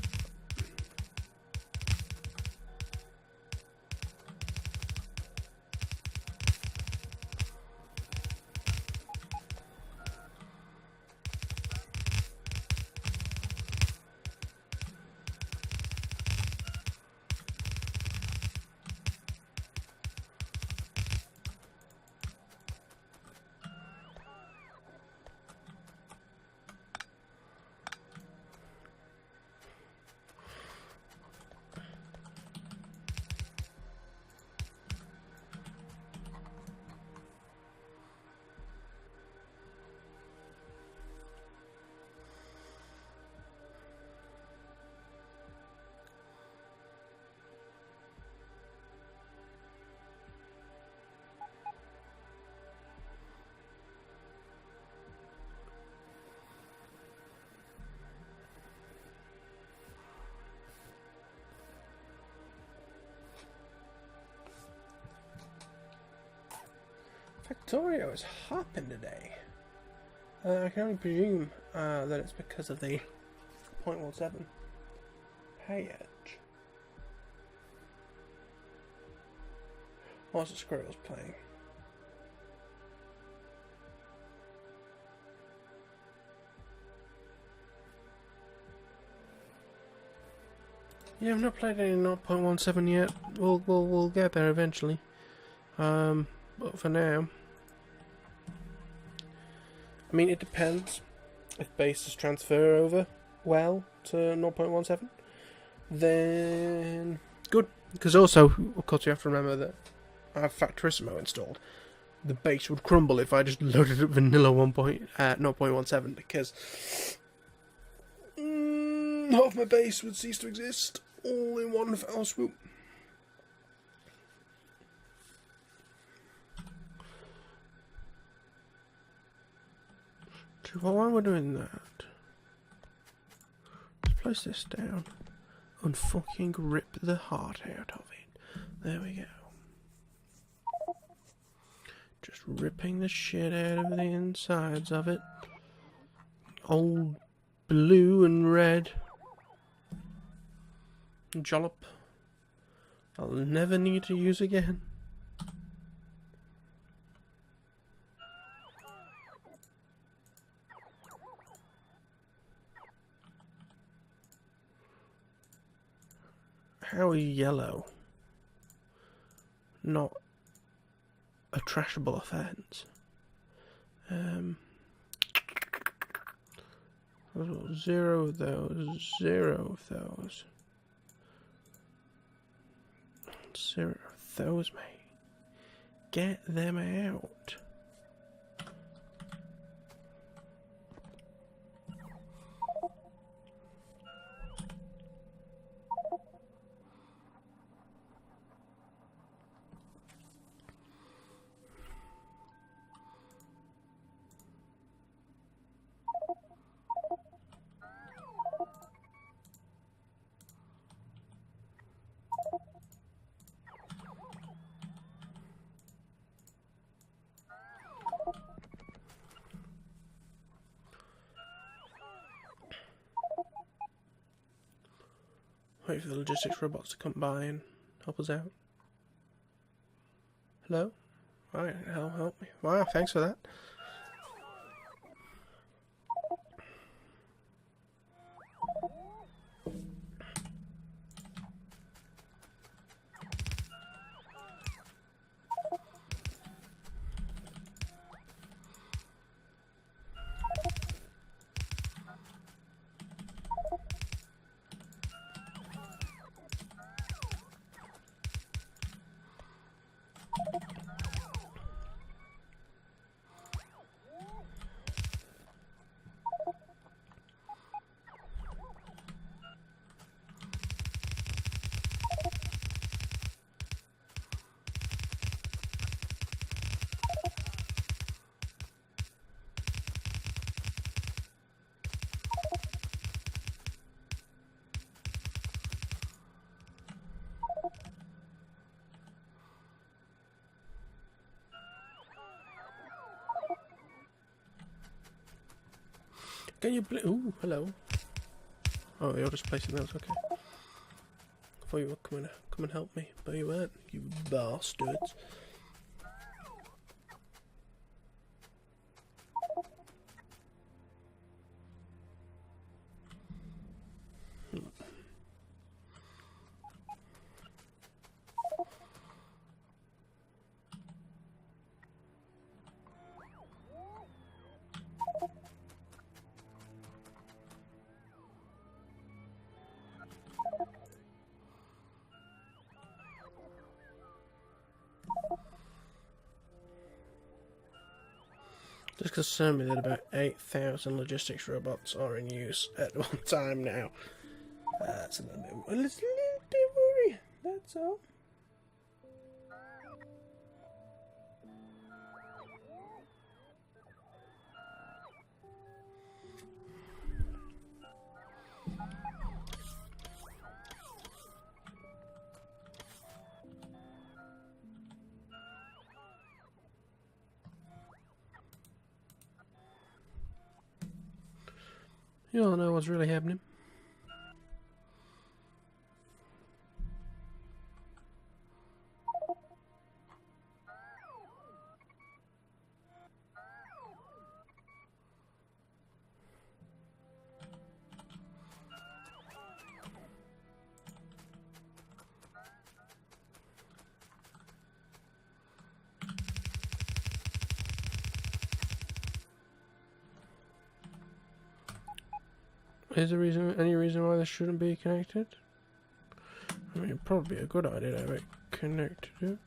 Factorio is hopping today. I can only presume that it's because of the 0.17 pay edge. Whilst the squirrel's playing. Yeah, I've not played any 0.17 yet. We'll get there eventually. But for now, I mean, it depends. If bases transfer over well to 0.17, then good. Because also, of course, you have to remember that I have Factorio installed. The base would crumble if I just loaded up vanilla 0.17 because half my base would cease to exist all in one fell swoop. While we're doing that, let's place this down and fucking rip the heart out of it. There we go. Just ripping the shit out of the insides of it. Old blue and red. Jollop. I'll never need to use again. How is yellow not a trashable offence? 0 of those, 0 of those. 0 of those, mate. Get them out. Wait for the logistics robots to come by and help us out. Hello? Alright, help me. Wow, thanks for that. Can you play? Ooh, hello. Oh, you're just placing those, okay. I thought you were coming come and help me, but you weren't, you bastards. Just concerned me that about 8,000 logistics robots are in use at one time now. That's a little bit worrying, that's all. You don't know what's really happening. Is there any reason why this shouldn't be connected? I mean, it'd probably be a good idea to have it connected.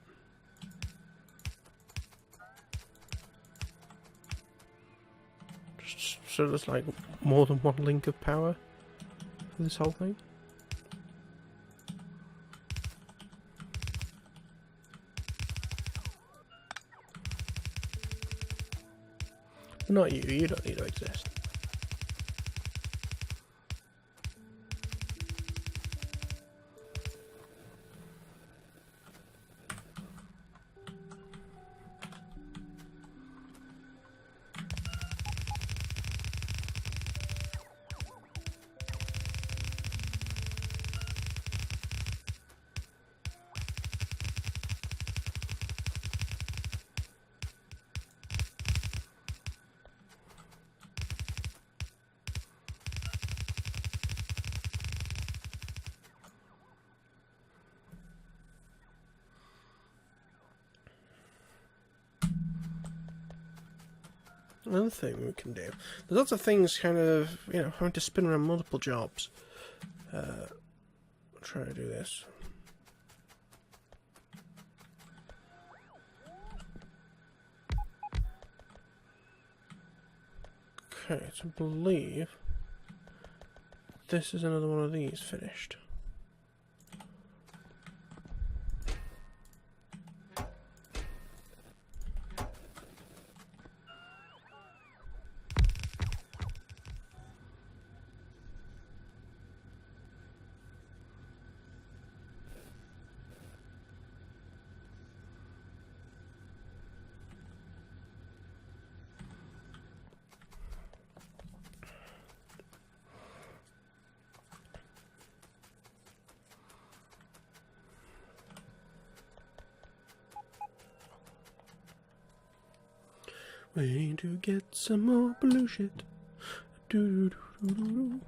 Just so there's like more than one link of power for this whole thing. Not you, you don't need to exist. Another thing we can do. There's lots of things kind of, you know, having to spin around multiple jobs. I'll try to do this. Okay, so I believe this is another one of these finished. We need to get some more blue shit. Do do do do do.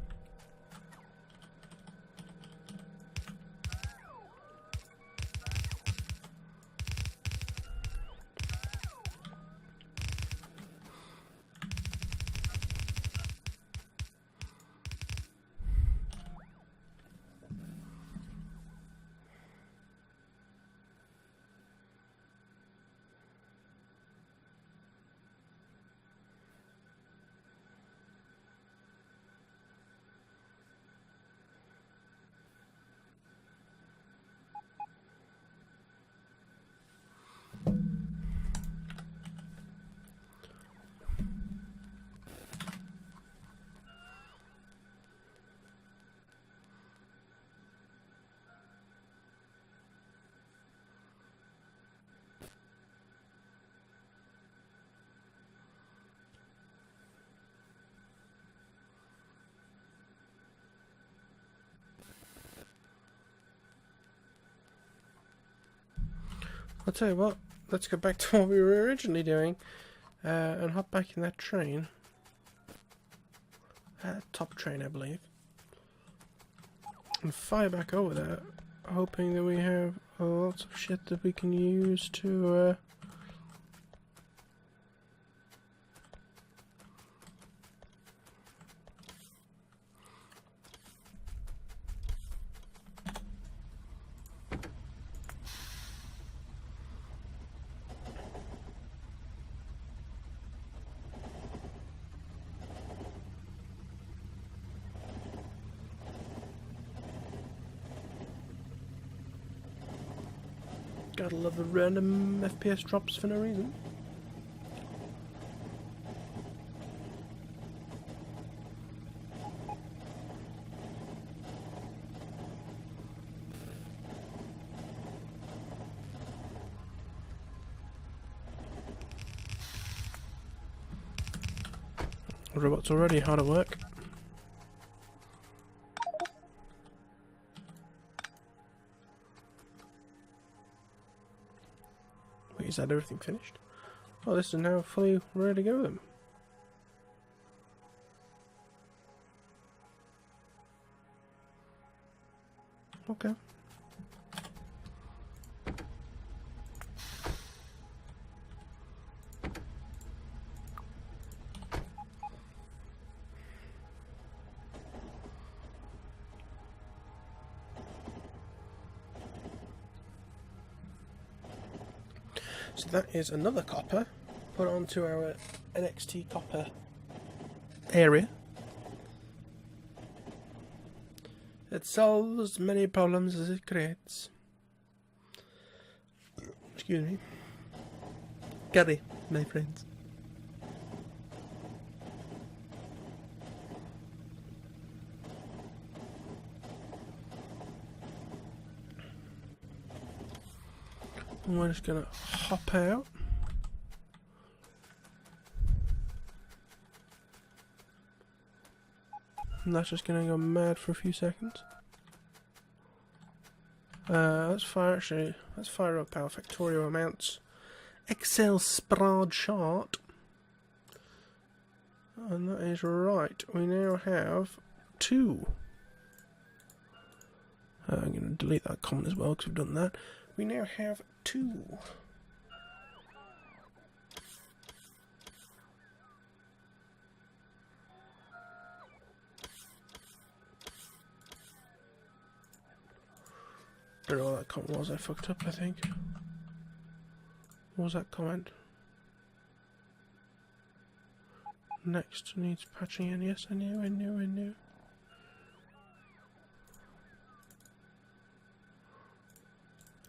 I'll tell you what, let's go back to what we were originally doing and hop back in that train. Top train, I believe. And fire back over there, hoping that we have lots of shit that we can use to... Gotta love the random FPS drops for no reason. The robot's already hard at work. Is that everything finished? Oh, this is now fully ready to go then. Okay. So that is another copper put onto our NXT copper area. It solves as many problems as it creates. Excuse me. Gary, my friends. And we're just gonna hop out. And that's just gonna go mad for a few seconds. Let's fire up our Factorio amounts. Excel spread chart. And that is right. We now have 2. I'm going to delete that comment as well because we've done that. We now have 2. Don't know what that comment was. I fucked up, I think. What was that comment? Next needs patching in. Yes, I knew.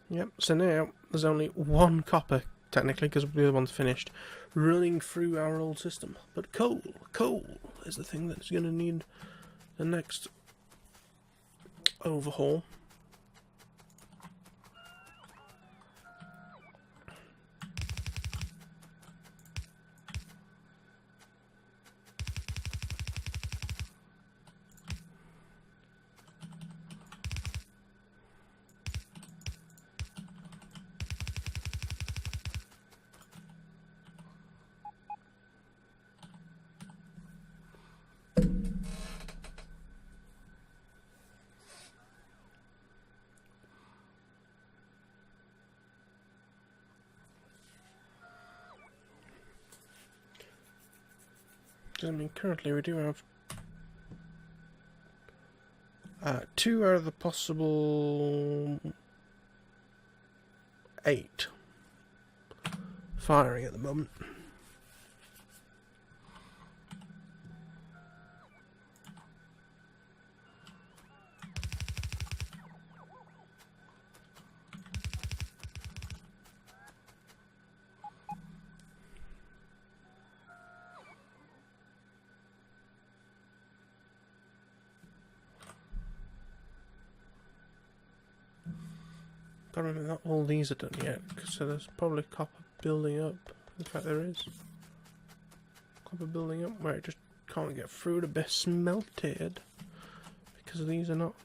Yep, so now there's only one copper, technically, because the other one's finished, running through our old system. But coal is the thing that's going to need the next overhaul. I mean, currently we do have 2 out of the possible 8 firing at the moment. Can't remember that all these are done yet, so there's probably copper building up. In fact, there is copper building up where it just can't get through to be smelted because these are not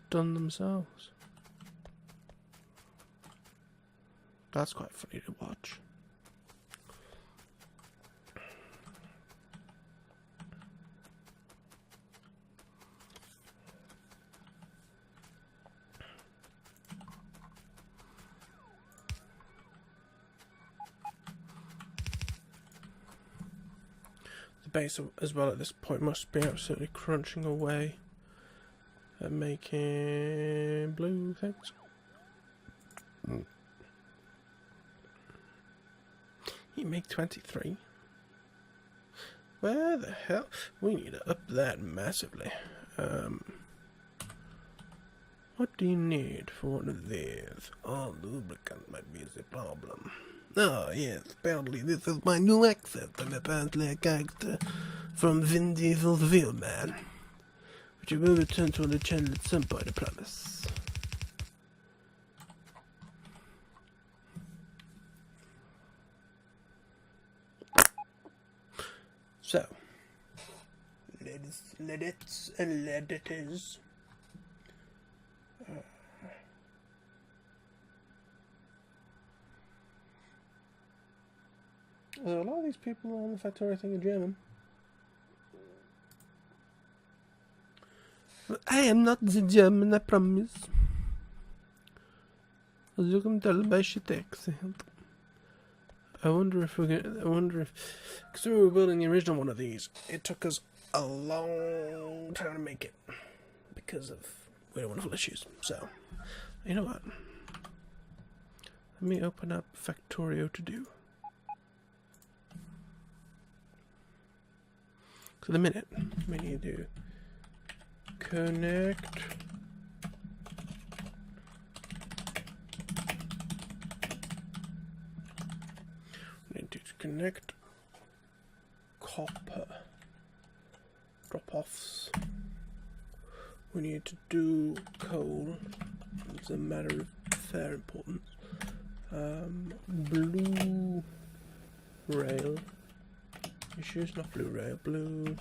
done themselves. That's quite funny to watch. The base as well at this point must be absolutely crunching away at making blue things. You make 23? Where the hell? We need to up that massively. What do you need for one of these? Oh, lubricant might be the problem. Oh, yes, apparently this is my new accent. I'm apparently a character from Vin Diesel's Wheelman, which I will return to on the channel at some point, I promise. So, let it is. A lot of these people on the Factorio thing are German. But I am not the German, I promise. As you can tell by shit accent. I wonder if because when we were building the original one of these, it took us a long time to make it because of weird wonderful issues. So, you know what? Let me open up Factorio to do. So the minute we need to connect copper drop-offs. We need to do coal. It's a matter of fair importance. Blue rail issues, not blue rail, blue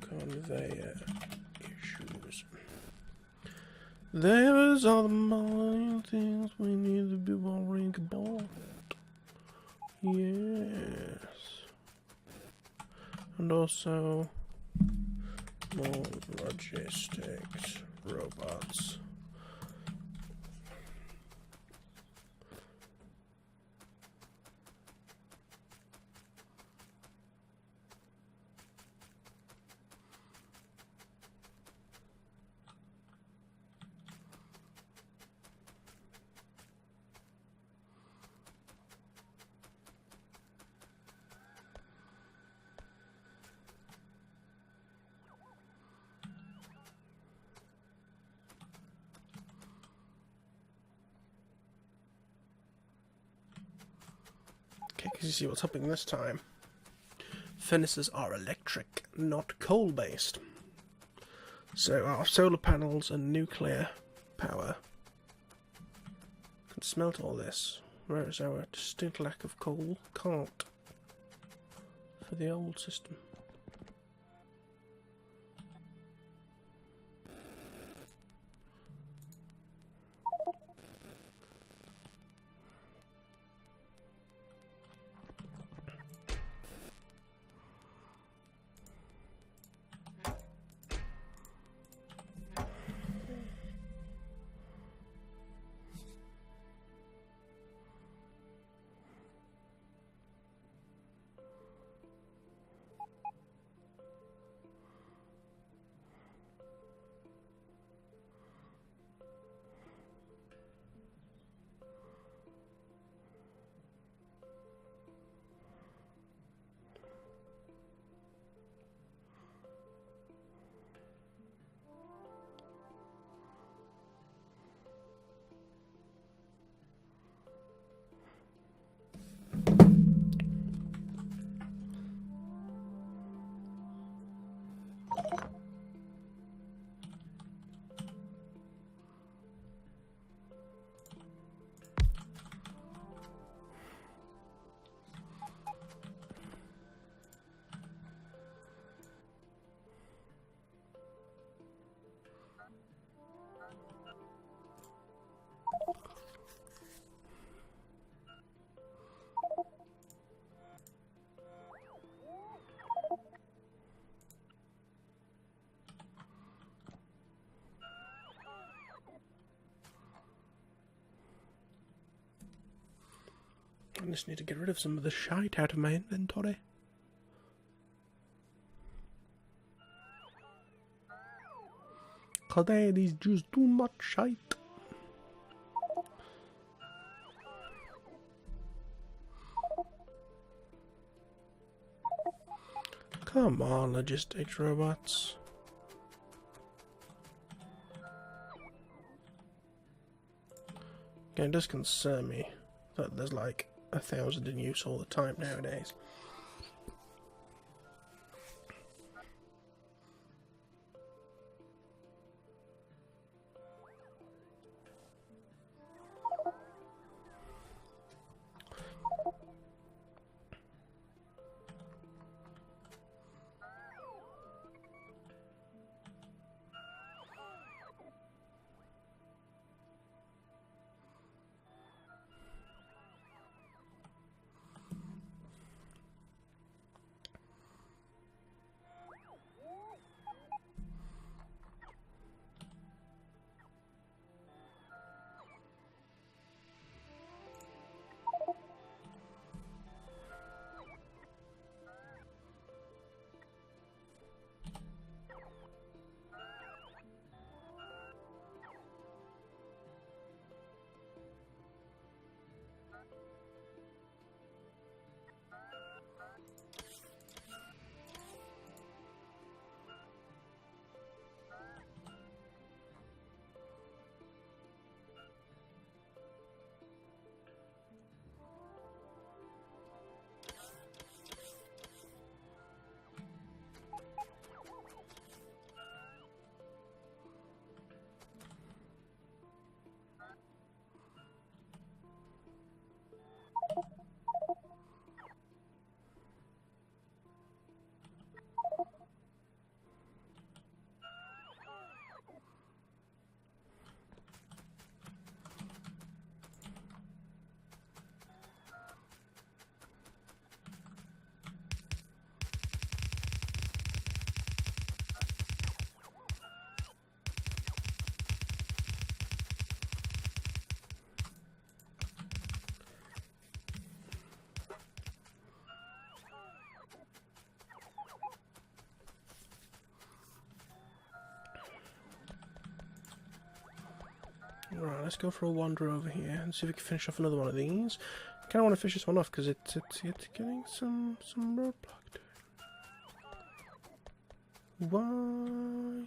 conveyor issues. Those are the main things we need to be worrying about. Yes. And also more logistics, robots. Because you see what's happening this time. Furnaces are electric, not coal-based. So our solar panels and nuclear power can smelt all this, whereas our distinct lack of coal can't for the old system. I just need to get rid of some of the shite out of my inventory. Cause there is just too much shite. Come on, logistics robots. Okay, it does concern me that there's like 1,000 in use all the time nowadays. Right, let's go for a wander over here and see if we can finish off another one of these. I kind of want to finish this one off because it's getting some roadblock to it. Why?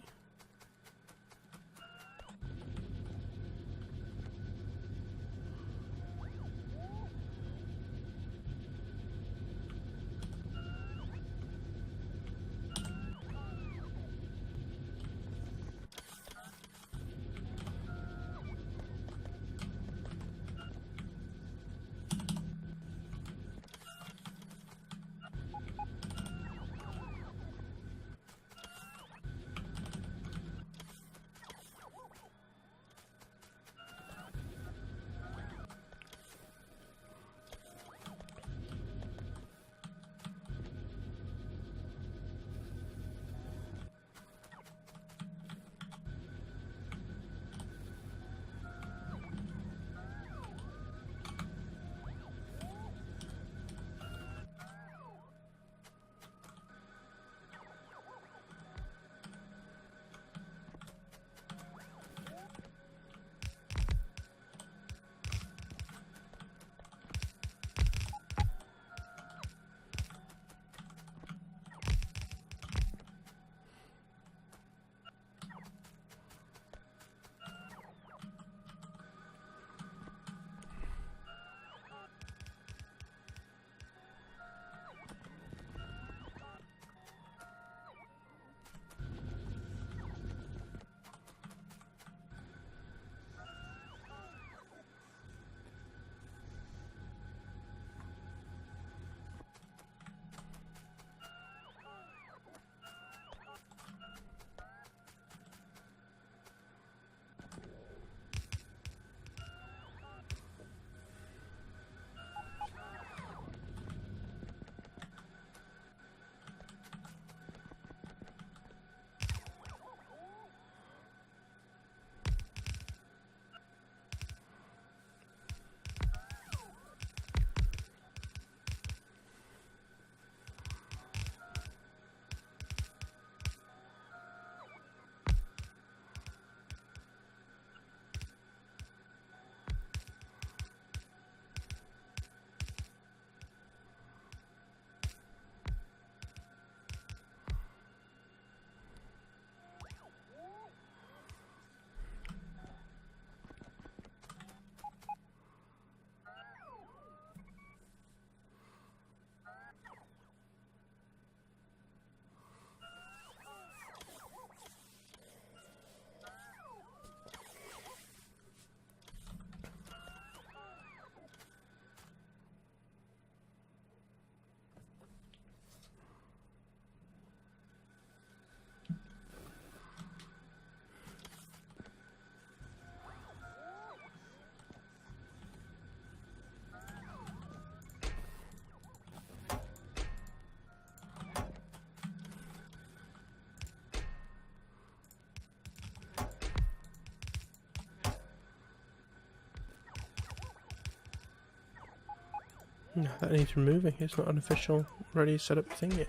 No, that needs removing. It's not an official ready set up thing yet.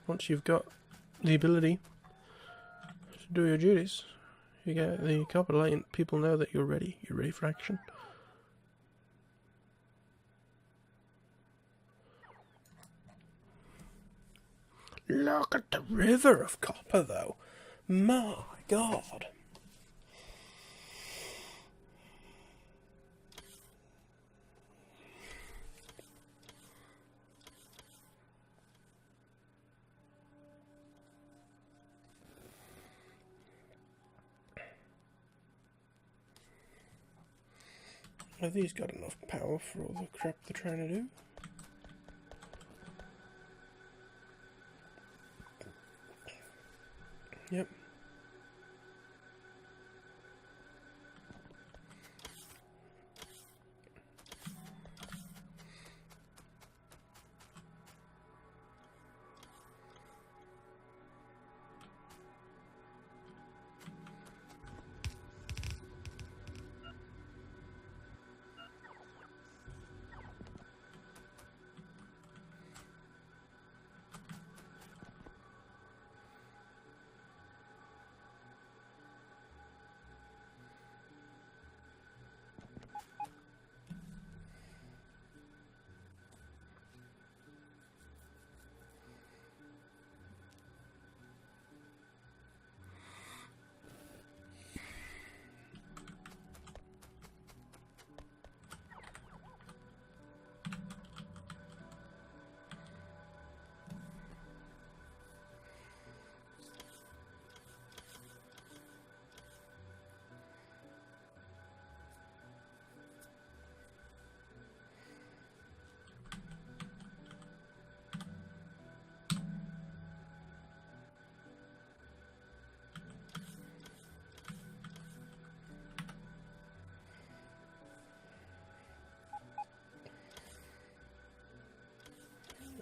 Once you've got the ability to do your duties, you get the copper light and people know that you're ready. You're ready for action. Look at the river of copper, though. My God. Have these got enough power for all the crap they're trying to do? Yep.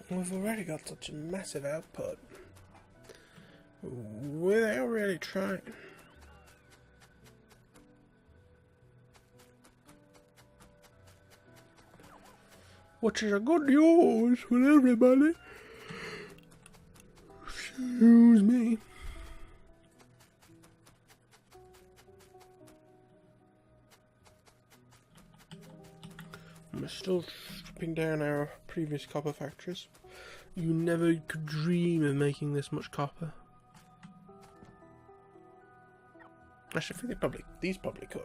We've already got such a massive output without really trying. Which is a good news for everybody. Excuse me. We're still stripping down our previous copper factories. You never could dream of making this much copper. Actually, I think these probably could.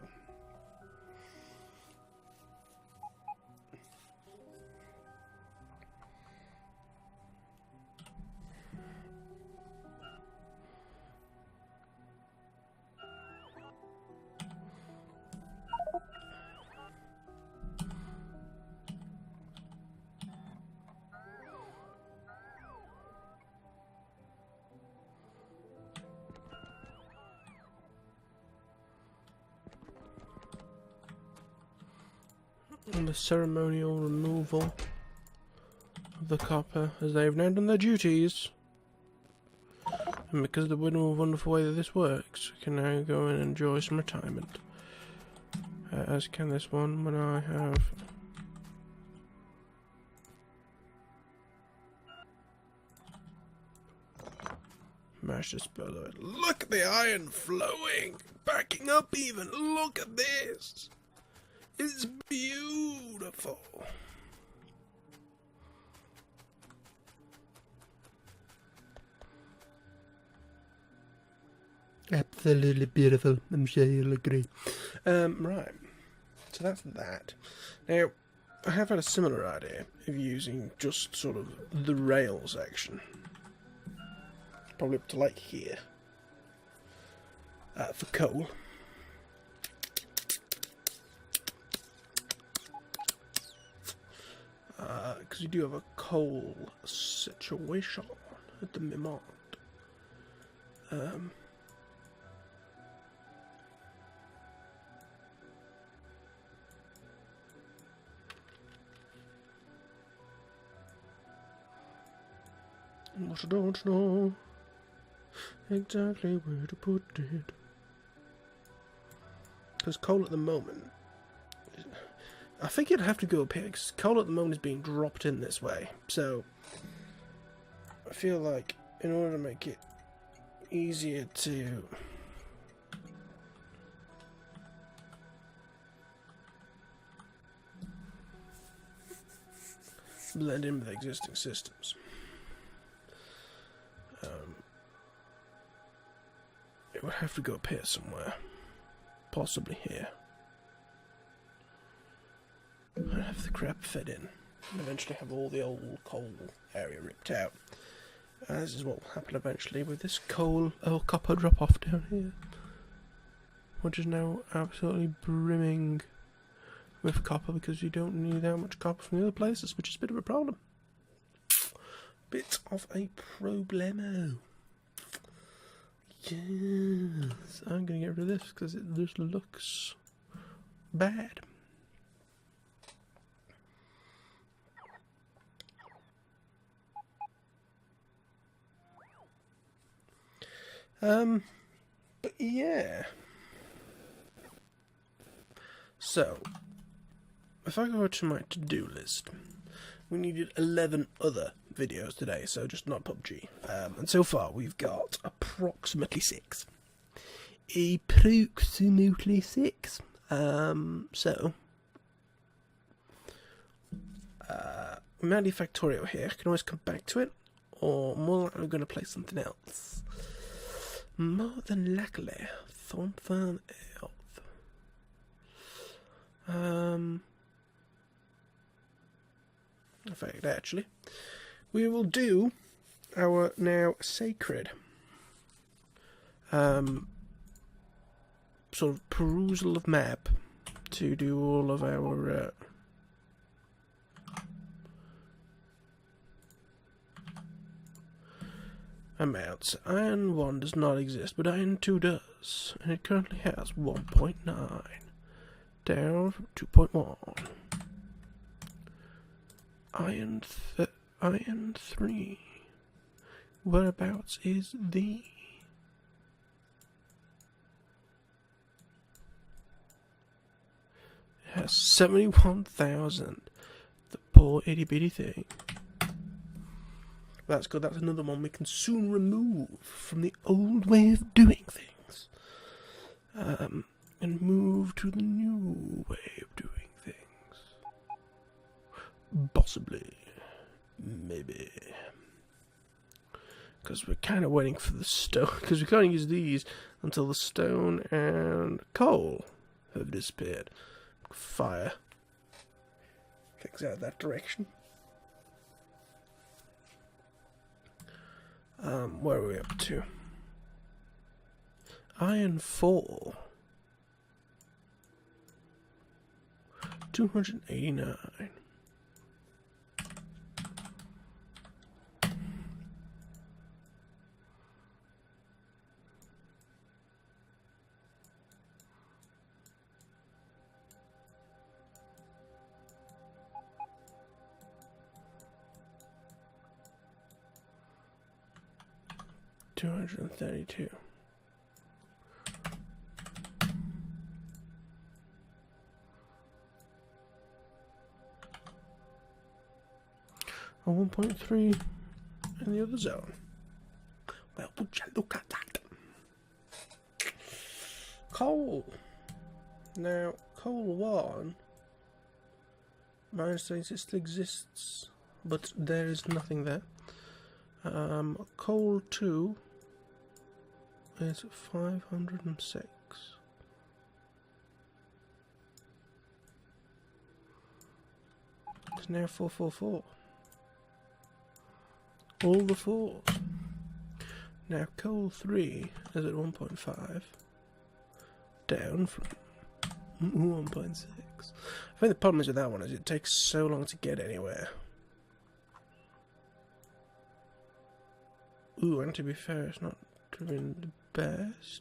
And the ceremonial removal of the copper, as they have now done their duties. And because of the wonderful way that this works, we can now go and enjoy some retirement. As can this one when I have... Mash dispose of it. Look at the iron flowing! Backing up even! Look at this! It's beautiful. Absolutely beautiful. I'm sure you'll agree. Right. So that's that. Now, I have had a similar idea of using just sort of the rail section. Probably up to like here. For coal. Because you do have a coal situation at the moment. But I don't know exactly where to put it. Because coal at the moment, I think it'd have to go up here, because coal at the moment is being dropped in this way. So, I feel like in order to make it easier to blend in with existing systems, it would have to go up here somewhere. Possibly here. And have the crap fed in. And eventually have all the old coal area ripped out. And this is what will happen eventually with this coal or copper drop off down here. Which is now absolutely brimming with copper, because you don't need that much copper from the other places, which is a bit of a problem. Bit of a problemo. Yes, I'm going to get rid of this because it just looks bad. But yeah. So, if I go to my to-do list, we needed 11 other videos today, so just not PUBG. And so far we've got approximately 6. Approximately 6. We might leave Factorio here. I can always come back to it, or more likely I'm going to play something else. More than likely, something else. In fact, actually, we will do our now sacred sort of perusal of map to do all of our amounts. Iron 1 does not exist, but Iron 2 does, and it currently has 1.9, down from 2.1. Iron 3. Whereabouts is the? It has 71,000. The poor itty bitty thing. That's good. That's another one we can soon remove from the old way of doing things, and move to the new way of doing things. Possibly. Maybe. Because we're kind of waiting for the stone. Because we can't use these until the stone and coal have disappeared. Fire things out that direction. Where are we up to? Iron 4. 289. $232. A 1.3 in the other zone. Well, would you look at that? Coal. Now, coal 1, my understanding is it still exists, but there is nothing there. Coal 2 is 506. It's now 444. All the 4s. Now coal 3 is at 1.5. Down from 1.6. I think the problem is with that one is it takes so long to get anywhere. Ooh, and to be fair, it's not doing the best.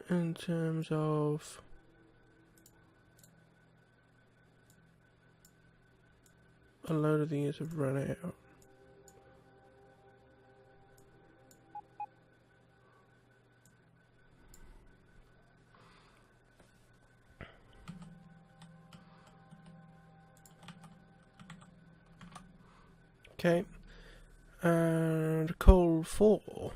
In terms of a load of these have run out. Okay. And coal 4.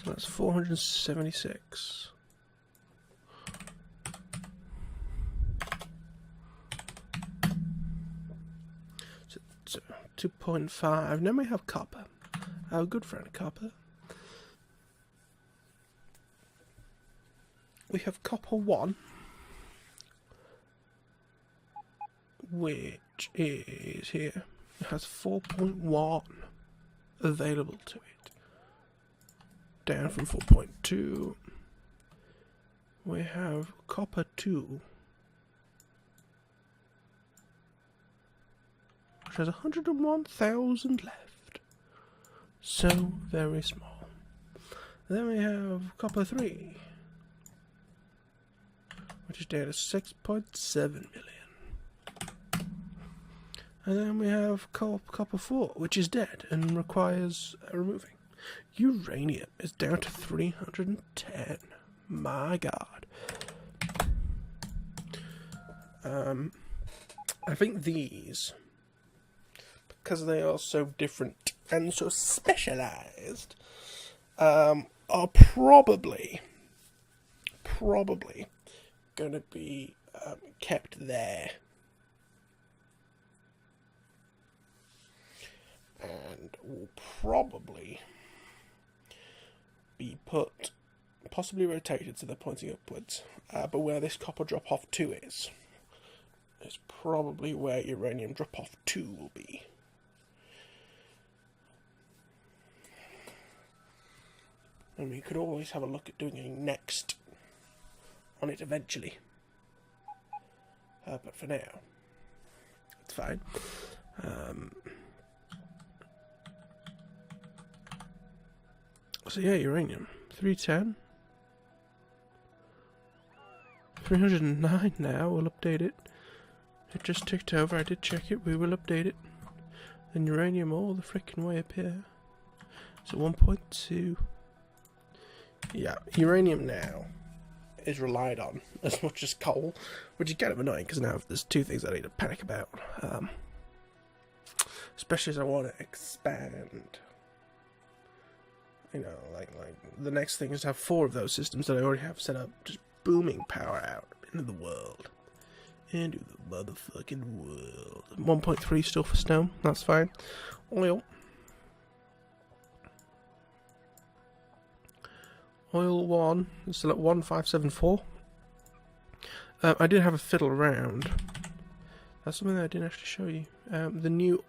So that's 476. So 2.5. Then we have copper. Our good friend copper. We have copper 1, which is here. It has 4.1 available to it. Down from 4.2. We have copper 2, which has 101,000 left. So very small. Then we have copper 3, which is down to 6.7 million. And then we have copper 4, which is dead and requires removing. Uranium is down to 310. My god. I think these, because they are so different and so specialized, are probably going to be kept there. And will probably be put, possibly rotated so they're pointing upwards. But where this copper drop-off 2 is probably where uranium drop-off 2 will be. And we could always have a look at doing a next on it eventually. But for now, it's fine. So yeah, uranium. 310. 309 now, we'll update it. It just ticked over, I did check it, we will update it. And uranium all the frickin' way up here. So 1.2. Yeah, uranium now is relied on as much as coal, which is kind of annoying because now there's 2 things I need to panic about. Especially as I want to expand. You know, like the next thing is to have 4 of those systems that I already have set up, just booming power out into the world. Into the motherfucking world. 1.3 still for stone, that's fine. Oil. Oil 1 is still at 1574. I did have a fiddle around. That's something that I didn't actually show you.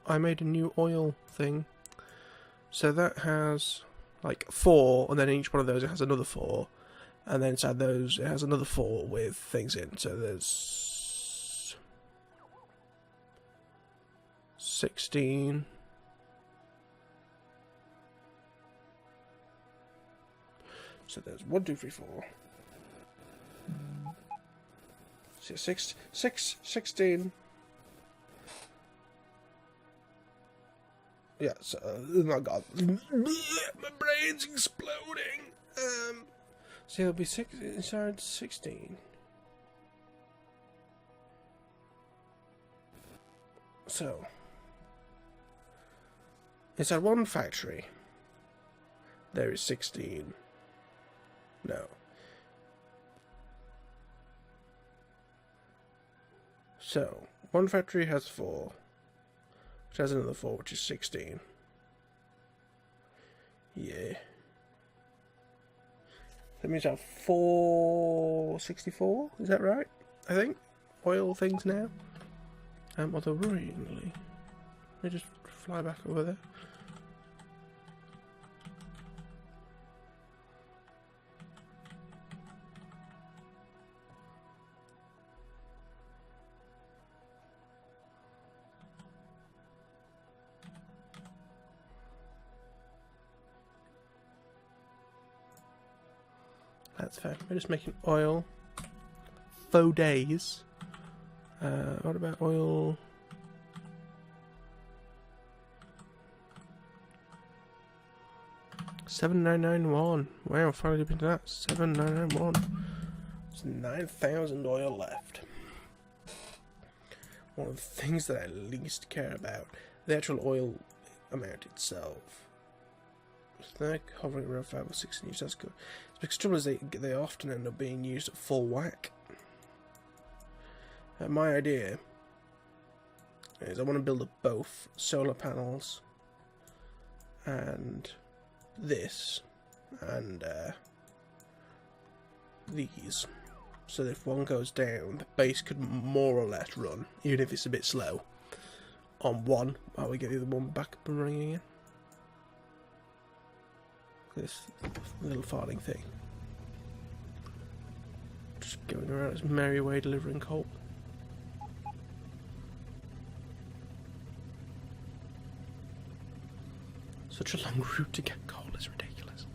I made a new oil thing. So that has like 4, and then each one of those it has another 4, and then inside those it has another 4 with things in. So there's 16. So there's 1, 2, 3, 4. So 16. Yeah, so, oh my god. My brain's exploding. So it'll be 6 inside 16. So, inside one factory, there is 16. No. So, one factory has 4. Which has another 4, which is 16. Yeah. That means I have 464, is that right? I think. Oil things now. Although worryingly. Let me just fly back over there. That's fair. We're just making oil. VODs. What about oil? $7,991. Wow, finally up into that. $7,991. There's 9,000 oil left. One of the things that I least care about, the actual oil amount itself. They're hovering around 5 or 6 inches, that's good. It's because the trouble is they often end up being used at full whack. My idea is I want to build up both solar panels and this and these, so that if one goes down, the base could more or less run, even if it's a bit slow, on one while we get the other one back up and running again. This little farting thing just going around its merry way delivering coal. Such a long route to get coal is ridiculous.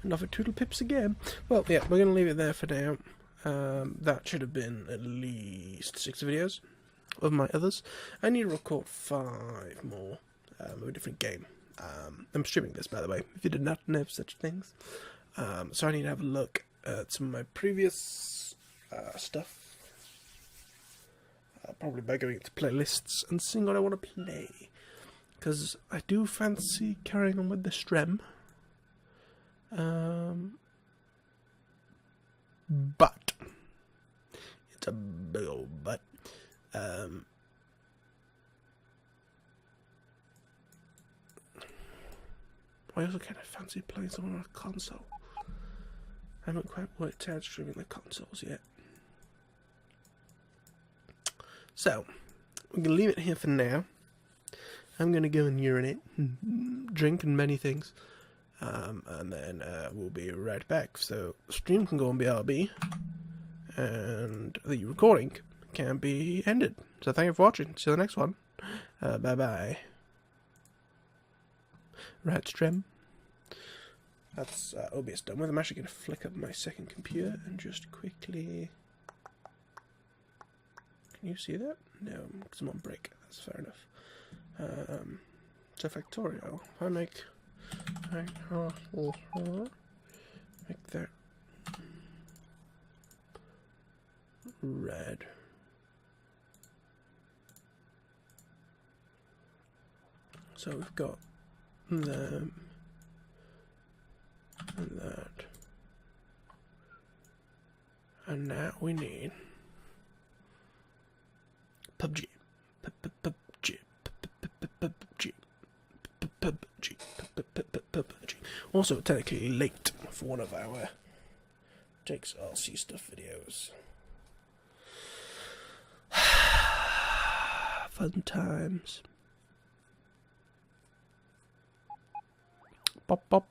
Another Toodle Pips again. Well, yeah, we're going to leave it there for now. That should have been at least 6 videos of my others. I need to record 5 more of a different game. I'm streaming this, by the way, if you did not know such things. So I need to have a look at some of my previous stuff. Probably by going into playlists and seeing what I want to play. Because I do fancy carrying on with the stream. But it's a big old but. I also kind of fancy playing someone on a console. I haven't quite worked out streaming the consoles yet. So, we're going to leave it here for now. I'm going to go and urinate, drink and many things. And then we'll be right back. So the stream can go on BRB, and the recording can be ended. So thank you for watching. See you in the next one. Bye bye. Right, stream. That's OBS done with. I'm actually going to flick up my second computer and just quickly. Can you see that? No, because I'm on break. That's fair enough. So Factorio. If I make that red. So we've got them and that, and now we need PUBG. Also technically late for one of our Jake's RC stuff videos. Fun times. Pop pop.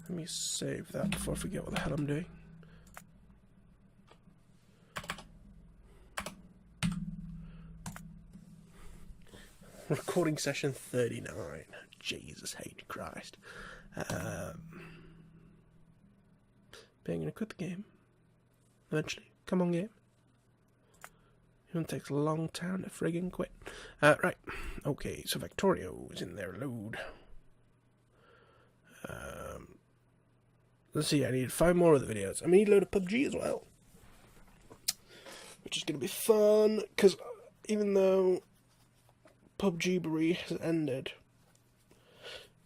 Let me save that before I forget what the hell I'm doing. Recording session 39. Jesus H. Christ. But I'm going to quit the game. Eventually. Come on, game. It takes a long time to friggin' quit. Right. Okay, so Factorio is in their load. Let's see, I need 5 more of the videos. I need a load of PUBG as well. Which is going to be fun, because even though PUBG Brie has ended,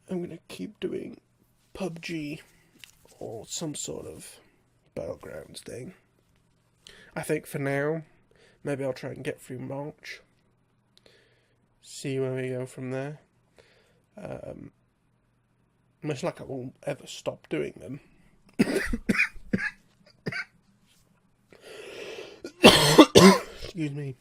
I'm going to keep doing PUBG or some sort of Battlegrounds thing. I think for now, maybe I'll try and get through March. See where we go from there. It's like I won't ever stop doing them. Excuse me.